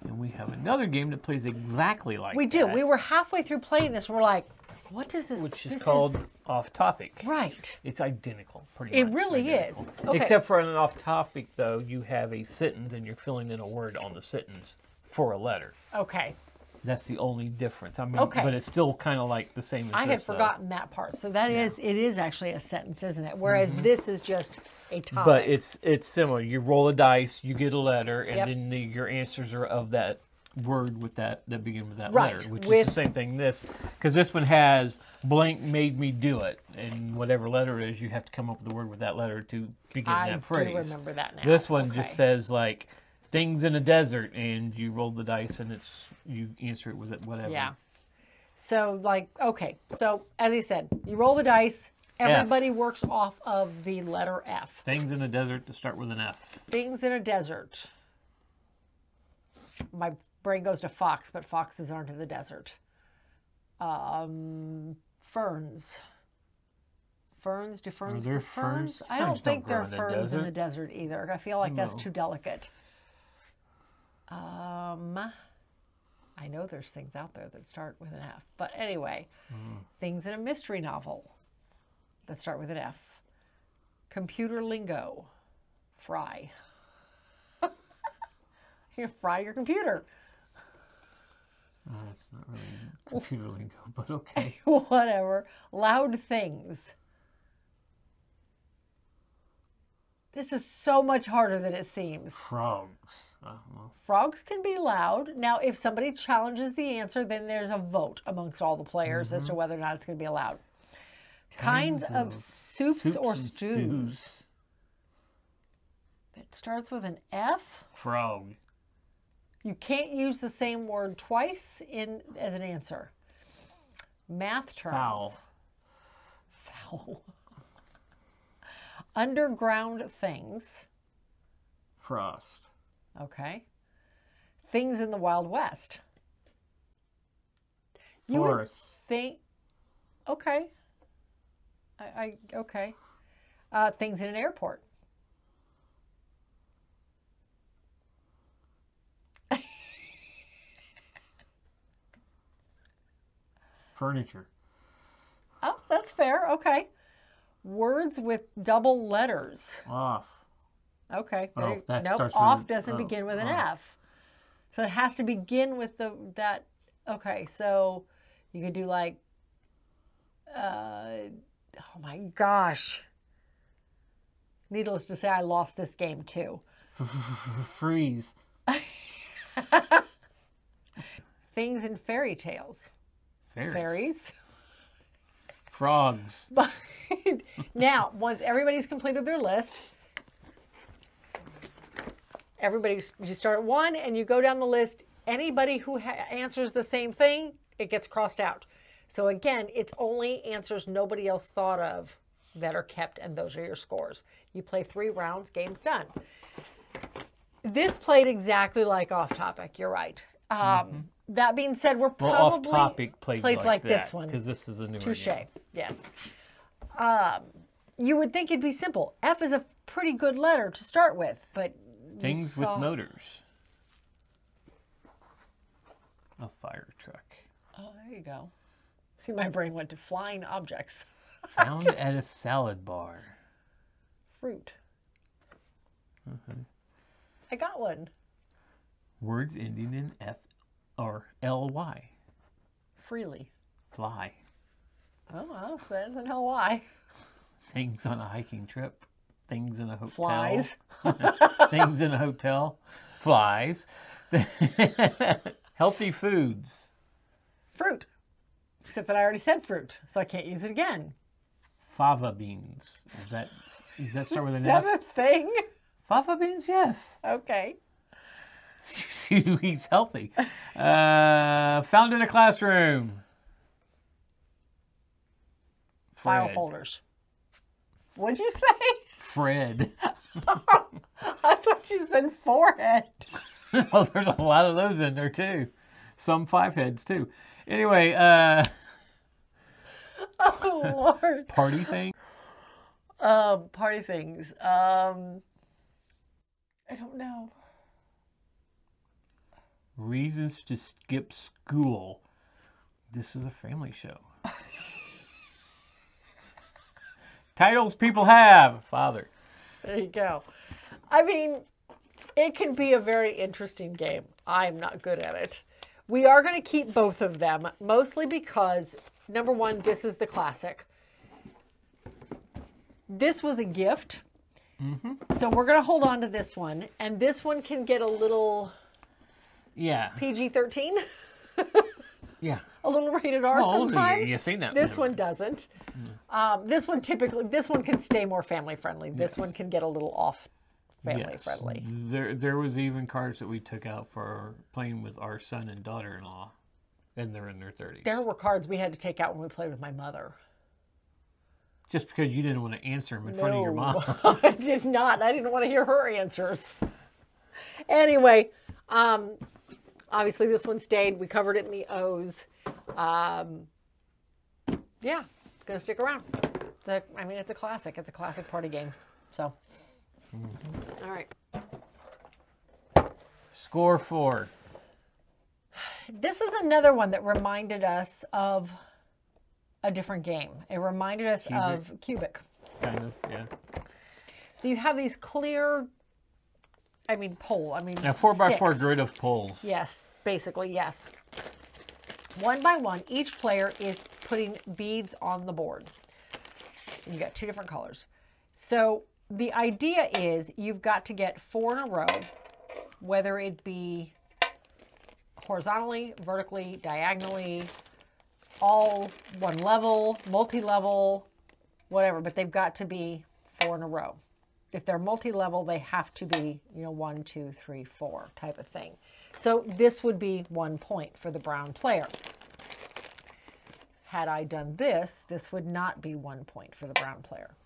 And we have another game that plays exactly like we do. We were halfway through playing this. We're like, what does this... Which is called Off Topic. Right. It's identical, pretty much. It really is. Okay. Except for an Off Topic, though, you have a sentence and you're filling in a word on the sentence for a letter. Okay. That's the only difference. I mean, but it's still kind of like the same as I had forgotten that part. So that is, it is actually a sentence, isn't it? Whereas this is just a topic. But it's similar. You roll a dice, you get a letter, and then your answers are of that word with that begin with that letter, which is the same thing. Because this one has blank made me do it, and whatever letter it is, you have to come up with a word with that letter to begin that phrase. I do remember that now. This one just says like things in a desert, and you roll the dice, and you answer it with it whatever. Yeah. So like so as he said, you roll the dice. Everybody works off of the letter F. Things in a desert to start with an F. Things in a desert. My brain goes to fox, but foxes aren't in the desert. Ferns. Ferns? Do ferns grow ferns? I don't think there are ferns in the desert either. I feel like that's too delicate. I know there's things out there that start with an F. But anyway, things in a mystery novel that start with an F. Computer lingo. Fry. You're gonna fry your computer. That's not really computer lingo, but okay. Whatever. Loud things. This is so much harder than it seems. Frogs. Frogs can be loud. Now, if somebody challenges the answer, then there's a vote amongst all the players as to whether or not it's going to be allowed. Kinds of soups or stews. It starts with an F. Frog. You can't use the same word twice as an answer. Math terms. Foul. Foul. Underground things. Frost. Okay. Things in the Wild West. You Forest. would think. Okay. Okay. Things in an airport. Furniture. Oh, that's fair. Okay. Words with double letters. Off. Okay. Oh, nope. Off doesn't begin with an F. So it has to begin with that. Okay. So you could do like, oh my gosh. Needless to say, I lost this game too. Freeze. Things in fairy tales. Fairies. Frogs. But now, once everybody's completed their list, you start at 1 and you go down the list. Anybody who answers the same thing, it gets crossed out. So again, it's only answers nobody else thought of that are kept, and those are your scores. You play 3 rounds, game's done. This played exactly like Off Topic, you're right. That being said, we're probably... Off Topic plays like this one. Because this is a newer Touche, game. yes. You would think it'd be simple. F is a pretty good letter to start with, but... Things with motors. A fire truck. Oh, there you go. See, my brain went to flying objects. Found at a salad bar. Fruit. I got one. Words ending in F or L-Y. Freely. Fly. Oh, well, so that's an L-Y. Things on a hiking trip. Things in a hotel. Flies. Things in a hotel. Flies. Healthy foods. Fruit. Except that I already said fruit, so I can't use it again. Fava beans. Does that start with an Is that F? a thing? Fava beans, yes. Okay. See who eats healthy. Found in a classroom. File Fred. folders. What'd you say? Fred. I thought you said forehead. Well, there's a lot of those in there too. Some 5 heads too. Anyway, Oh Lord. party thing. Party things. I don't know. Reasons to skip school. This is a family show. Titles people have. Father. There you go. I mean, it can be a very interesting game. I'm not good at it. We are going to keep both of them, mostly because, number one, this is the classic. This was a gift. So we're going to hold on to this one. And this one can get a little PG-13. Yeah. A little rated R sometimes. You've seen that. This one doesn't. This one can stay more family friendly. This one can get a little off family friendly. There was even cards that we took out for playing with our son and daughter-in-law, and they're in their 30s. There were cards we had to take out when we played with my mother. Just because you didn't want to answer them in front of your mom. I did not. I didn't want to hear her answers. Anyway, obviously this one stayed. We covered it in the O's. Yeah, gonna stick around. I mean, it's a classic. It's a classic party game. So, all right. Score 4. This is another one that reminded us of a different game. It reminded us of Cubic. Kind of, yeah. So you have these clear, a 4x4 grid of poles. Yes, basically, yes. One by one, each player is putting beads on the board. You got 2 different colors. So the idea is you've got to get 4 in a row, whether it be horizontally, vertically, diagonally, all one level, multi-level, whatever, but they've got to be 4 in a row. If they're multi-level, they have to be, 1, 2, 3, 4 type of thing. So this would be 1 point for the brown player. Had I done this, this would not be 1 point for the brown player.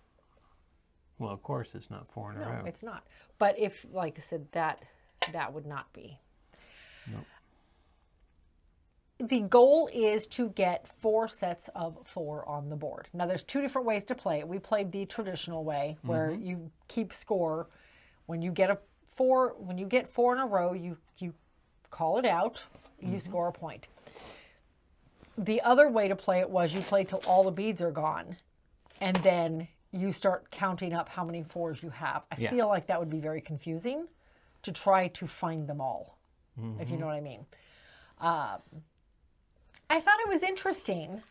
Well, of course, it's not 4 in a row. No, it's not. But if, like I said, that would not be. Nope. The goal is to get 4 sets of 4 on the board. Now, there's 2 different ways to play it. We played the traditional way, where you keep score. When you get 4 in a row, you call it out. You score a point. The other way to play it was you play till all the beads are gone, and then you start counting up how many 4s you have. I feel like that would be very confusing to try to find them all, if you know what I mean. I thought it was interesting,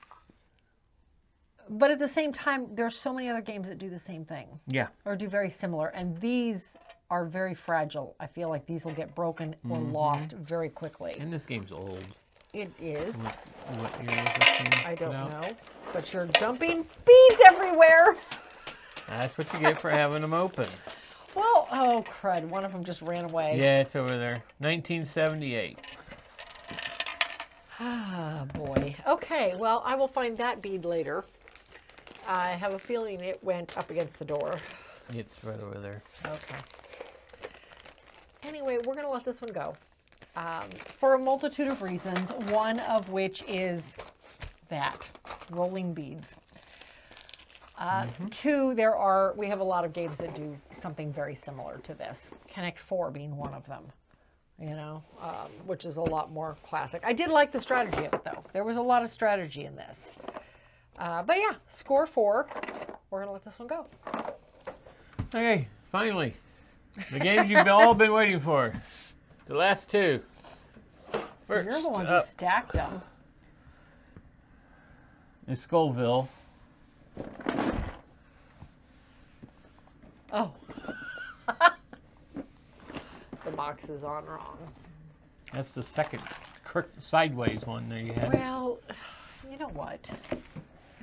but at the same time, there's so many other games that do the same thing. Yeah. Or do very similar, and these are very fragile. I feel like these will get broken or lost very quickly. And this game's old. It is. What year was this game? I don't know, but you're dumping beads everywhere. That's what you get for having them open. Well, oh crud, one of them just ran away. Yeah, it's over there. 1978. Ah, boy. Okay, well, I will find that bead later. I have a feeling it went up against the door. It's right over there. Okay. Anyway, we're going to let this one go. For a multitude of reasons, one of which is that, rolling beads. 2, we have a lot of games that do something very similar to this. Connect 4 being one of them, which is a lot more classic. I did like the strategy of it, though. There was a lot of strategy in this. But yeah, score 4. We're going to let this one go. Okay, finally. The games you've all been waiting for. The last 2. First, you're the ones who stacked them. In Scoville. Oh. The box is on wrong. That's the second sideways one there you had. Well, you know what?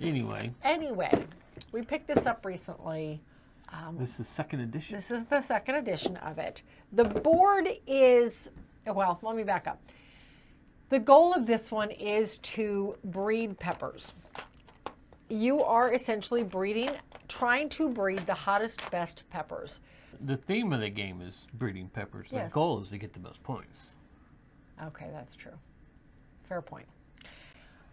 Anyway, we picked this up recently. This is second edition. This is the second edition of it. The board is, well, let me back up. The goal of this one is to breed peppers. You are essentially trying to breed the hottest, best peppers. The theme of the game is breeding peppers. The Yes. goal is to get the most points. Okay, that's true. Fair point.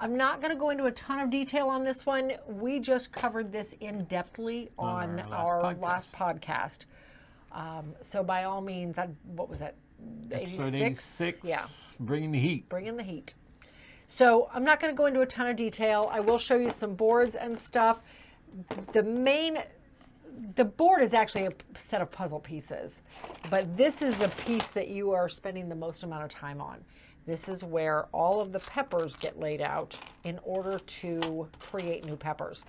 I'm not going to go into a ton of detail on this one. We just covered this in-depthly on our last podcast. So by all means, what was that? Episode 86? Yeah. Bringing the heat. Bringing the heat. So I'm not going to go into a ton of detail. I will show you some boards and stuff. The board is actually a set of puzzle pieces, but this is the piece that you are spending the most amount of time on. This is where all of the peppers get laid out in order to create new peppers.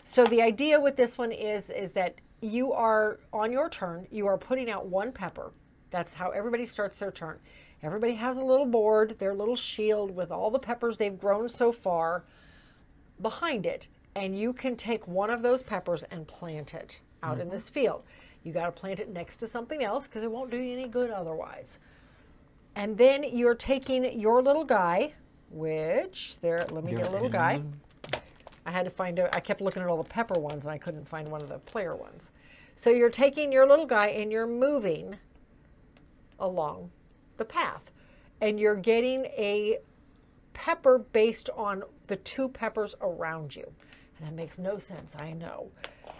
So the idea with this one is that you are, on your turn, you are putting out one pepper. That's how everybody starts their turn. Everybody has a little board, their little shield with all the peppers they've grown so far behind it. And you can take one of those peppers and plant it out in this field. You got to plant it next to something else because it won't do you any good otherwise. And then you're taking your little guy, which let me get a little guy. I had to find I kept looking at all the pepper ones and I couldn't find one of the player ones. So you're taking your little guy and you're moving along the path. And you're getting a pepper based on the two peppers around you. And that makes no sense, I know.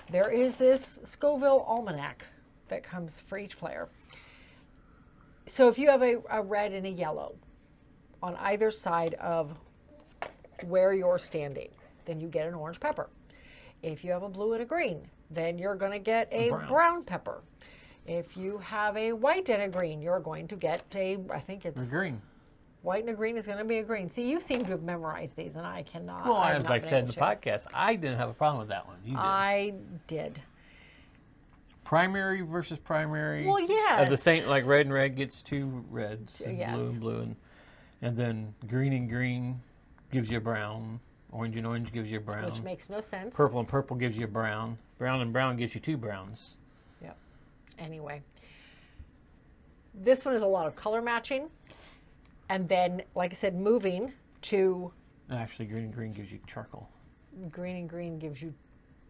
There is this Scoville almanac that comes for each player. So if you have a red and a yellow on either side of where you're standing, then you get an orange pepper. If you have a blue and a green, then you're going to get a brown pepper. If you have a white and a green, you're going to get I think it's... A green. White and a green is going to be a green. See, you seem to have memorized these, and I cannot. Well, as I said in the podcast, I didn't have a problem with that one. You did. I did. Primary versus primary. Well, yes. The same, like red and red gets two reds, and yes. blue and blue, and then green and green gives you a brown. Orange and orange gives you a brown. Which makes no sense. Purple and purple gives you a brown. Brown and brown gives you two browns. Yep. Anyway, this one is a lot of color matching. And then, like I said, moving to... Actually, green and green gives you charcoal. Green and green gives you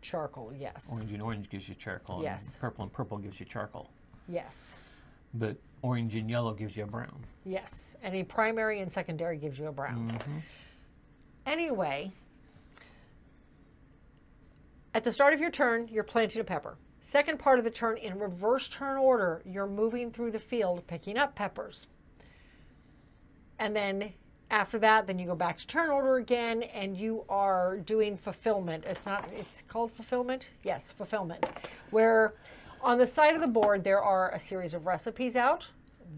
charcoal, yes. Orange and orange gives you charcoal. Yes. And purple gives you charcoal. Yes. But orange and yellow gives you a brown. Yes. Any primary and secondary gives you a brown. Mm-hmm. Anyway, at the start of your turn, you're planting a pepper. Second part of the turn, in reverse turn order, you're moving through the field picking up peppers. And then after that, then you go back to turn order again, and you are doing fulfillment. It's called fulfillment? Yes, fulfillment. Where on the side of the board, there are a series of recipes out.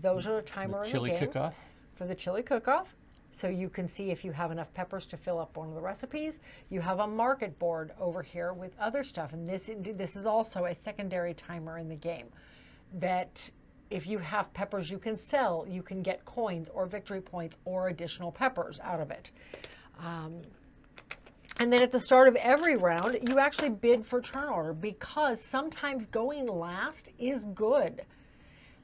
Those are the timer in the game. Chili cook-off. For the chili cook-off. So you can see if you have enough peppers to fill up one of the recipes. You have a market board over here with other stuff. And this is also a secondary timer in the game. That if you have peppers you can sell, you can get coins or victory points or additional peppers out of it. And then at the start of every round, you actually bid for turn order because sometimes going last is good.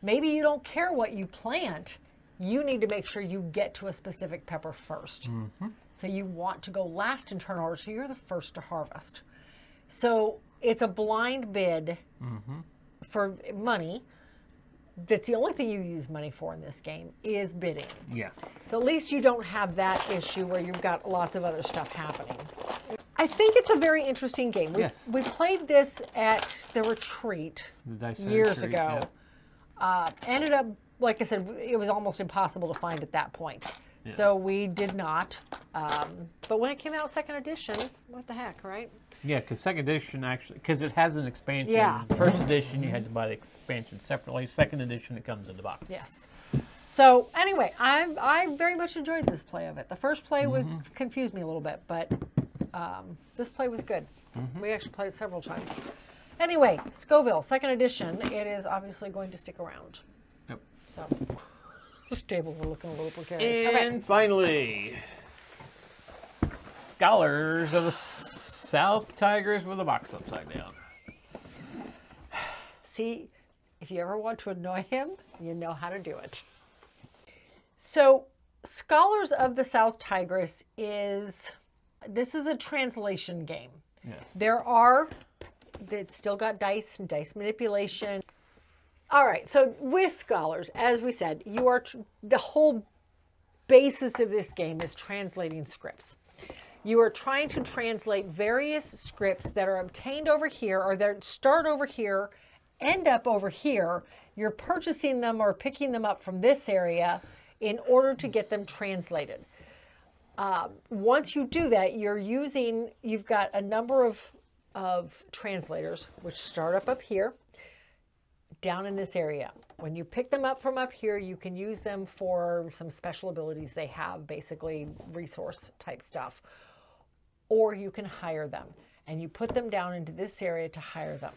Maybe you don't care what you plant. You need to make sure you get to a specific pepper first. Mm-hmm. So you want to go last in turn order, so you're the first to harvest. So it's a blind bid for money. That's the only thing you use money for in this game is bidding. Yeah. So at least you don't have that issue where you've got lots of other stuff happening. I think it's a very interesting game. We played this at the retreat years ago. Yeah. Ended up, like I said, it was almost impossible to find at that point. Yeah. So we did not. But when it came out second edition, what the heck, right? Yeah, because second edition actually, because it has an expansion. Yeah. First edition, you had to buy the expansion separately. Second edition, it comes in the box. Yes. So anyway, I very much enjoyed this play of it. The first play confused me a little bit, but this play was good. We actually played it several times. Anyway, Scoville, second edition. It is obviously going to stick around. Yep. So this tables are looking a little precarious. And finally, Scholars of the South Tigris with a box upside down. See, if you ever want to annoy him, you know how to do it. So Scholars of the South Tigris this is a translation game. Yes. It's still got dice and dice manipulation. All right, so with Scholars, as we said, the whole basis of this game is translating scripts. You are trying to translate various scripts that are obtained over here or that start over here, end up over here. You're purchasing them or picking them up from this area in order to get them translated. Once you do that, you've got a number of translators which start up here, down in this area. When you pick them up from up here, you can use them for some special abilities they have, basically resource type stuff. Or you can hire them, and you put them down into this area to hire them.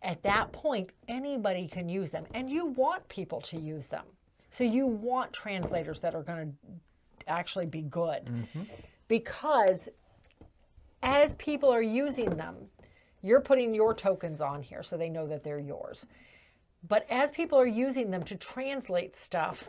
At that point, anybody can use them, and you want people to use them. So you want translators that are going to actually be good. Mm-hmm. Because as people are using them, you're putting your tokens on here so they know that they're yours. But as people are using them to translate stuff,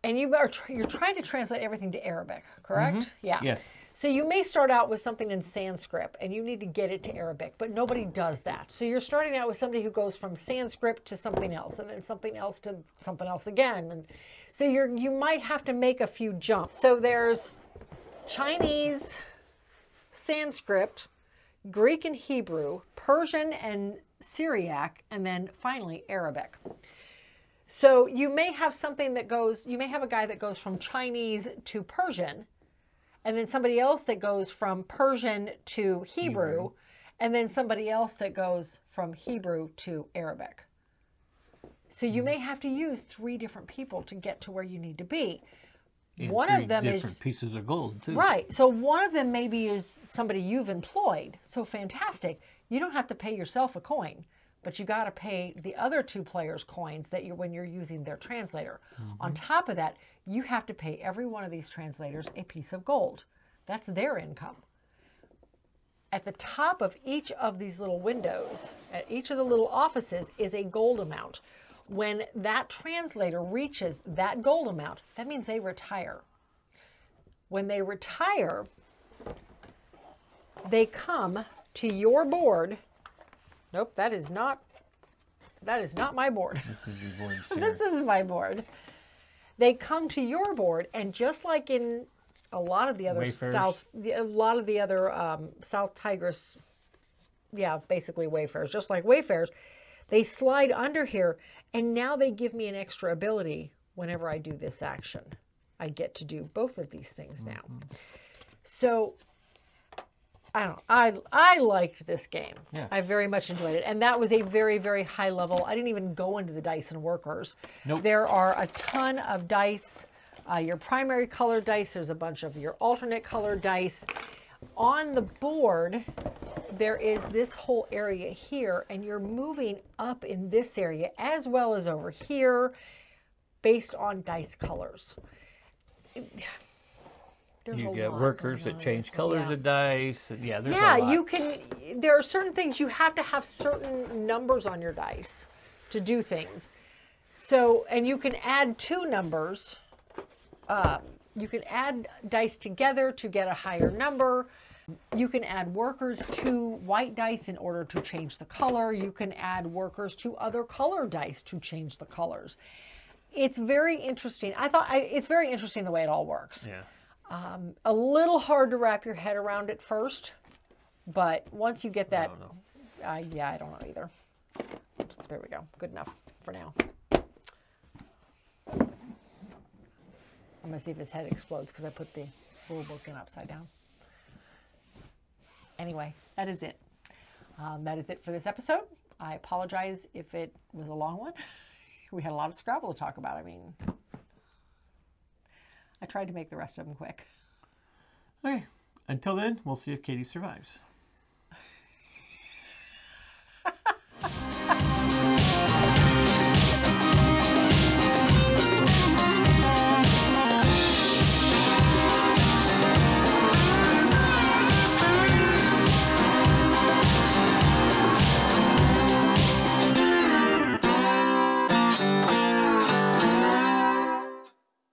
and you're trying to translate everything to Arabic, correct? Mm-hmm. Yeah. Yes. So you may start out with something in Sanskrit, and you need to get it to Arabic, but nobody does that. So you're starting out with somebody who goes from Sanskrit to something else, and then something else to something else again. And so you might have to make a few jumps. So there's Chinese, Sanskrit, Greek and Hebrew, Persian and Syriac, and then finally Arabic. So you may have you may have a guy that goes from Chinese to Persian, and then somebody else that goes from Persian to Hebrew, and then somebody else that goes from Hebrew to Arabic. So you may have to use 3 different people to get to where you need to be. And one of them is different pieces of gold too. Right. So one of them maybe is somebody you've employed. So fantastic. You don't have to pay yourself a coin, but you got to pay the other 2 players coins when you're using their translator. Mm-hmm. On top of that, you have to pay every one of these translators a piece of gold. That's their income. At the top of each of these little windows, at each of the little offices, is a gold amount. When that translator reaches that gold amount, that means they retire. When they retire, they come to your board. Nope, that is not my board. This is your board. This is my board. They come to your board, and just like in a lot of the other South Tigris, basically wayfarers, just like wayfarers, they slide under here, and now they give me an extra ability whenever I do this action. I get to do both of these things now. Mm-hmm. So I don't know. I liked this game. Yeah. I very much enjoyed it. And that was a very, very high level. I didn't even go into the dice and workers. Nope. There are a ton of dice. Your primary color dice. There's a bunch of your alternate color dice. On the board, there is this whole area here, and you're moving up in this area as well as over here based on dice colors. You get workers that change colors of dice. And there's a lot. You can. There are certain things you have to have certain numbers on your dice to do things. So, and you can add 2 numbers. You can add dice together to get a higher number. You can add workers to white dice in order to change the color. You can add workers to other color dice to change the colors. It's very interesting. It's very interesting the way it all works. Yeah. A little hard to wrap your head around at first, but once you get that, I don't know either. There we go. Good enough for now. I'm going to see if his head explodes because I put the rule book in upside down. Anyway, that is it. That is it for this episode. I apologize if it was a long one. We had a lot of Scrabble to talk about. I mean, I tried to make the rest of them quick. Okay. Until then, we'll see if Katie survives.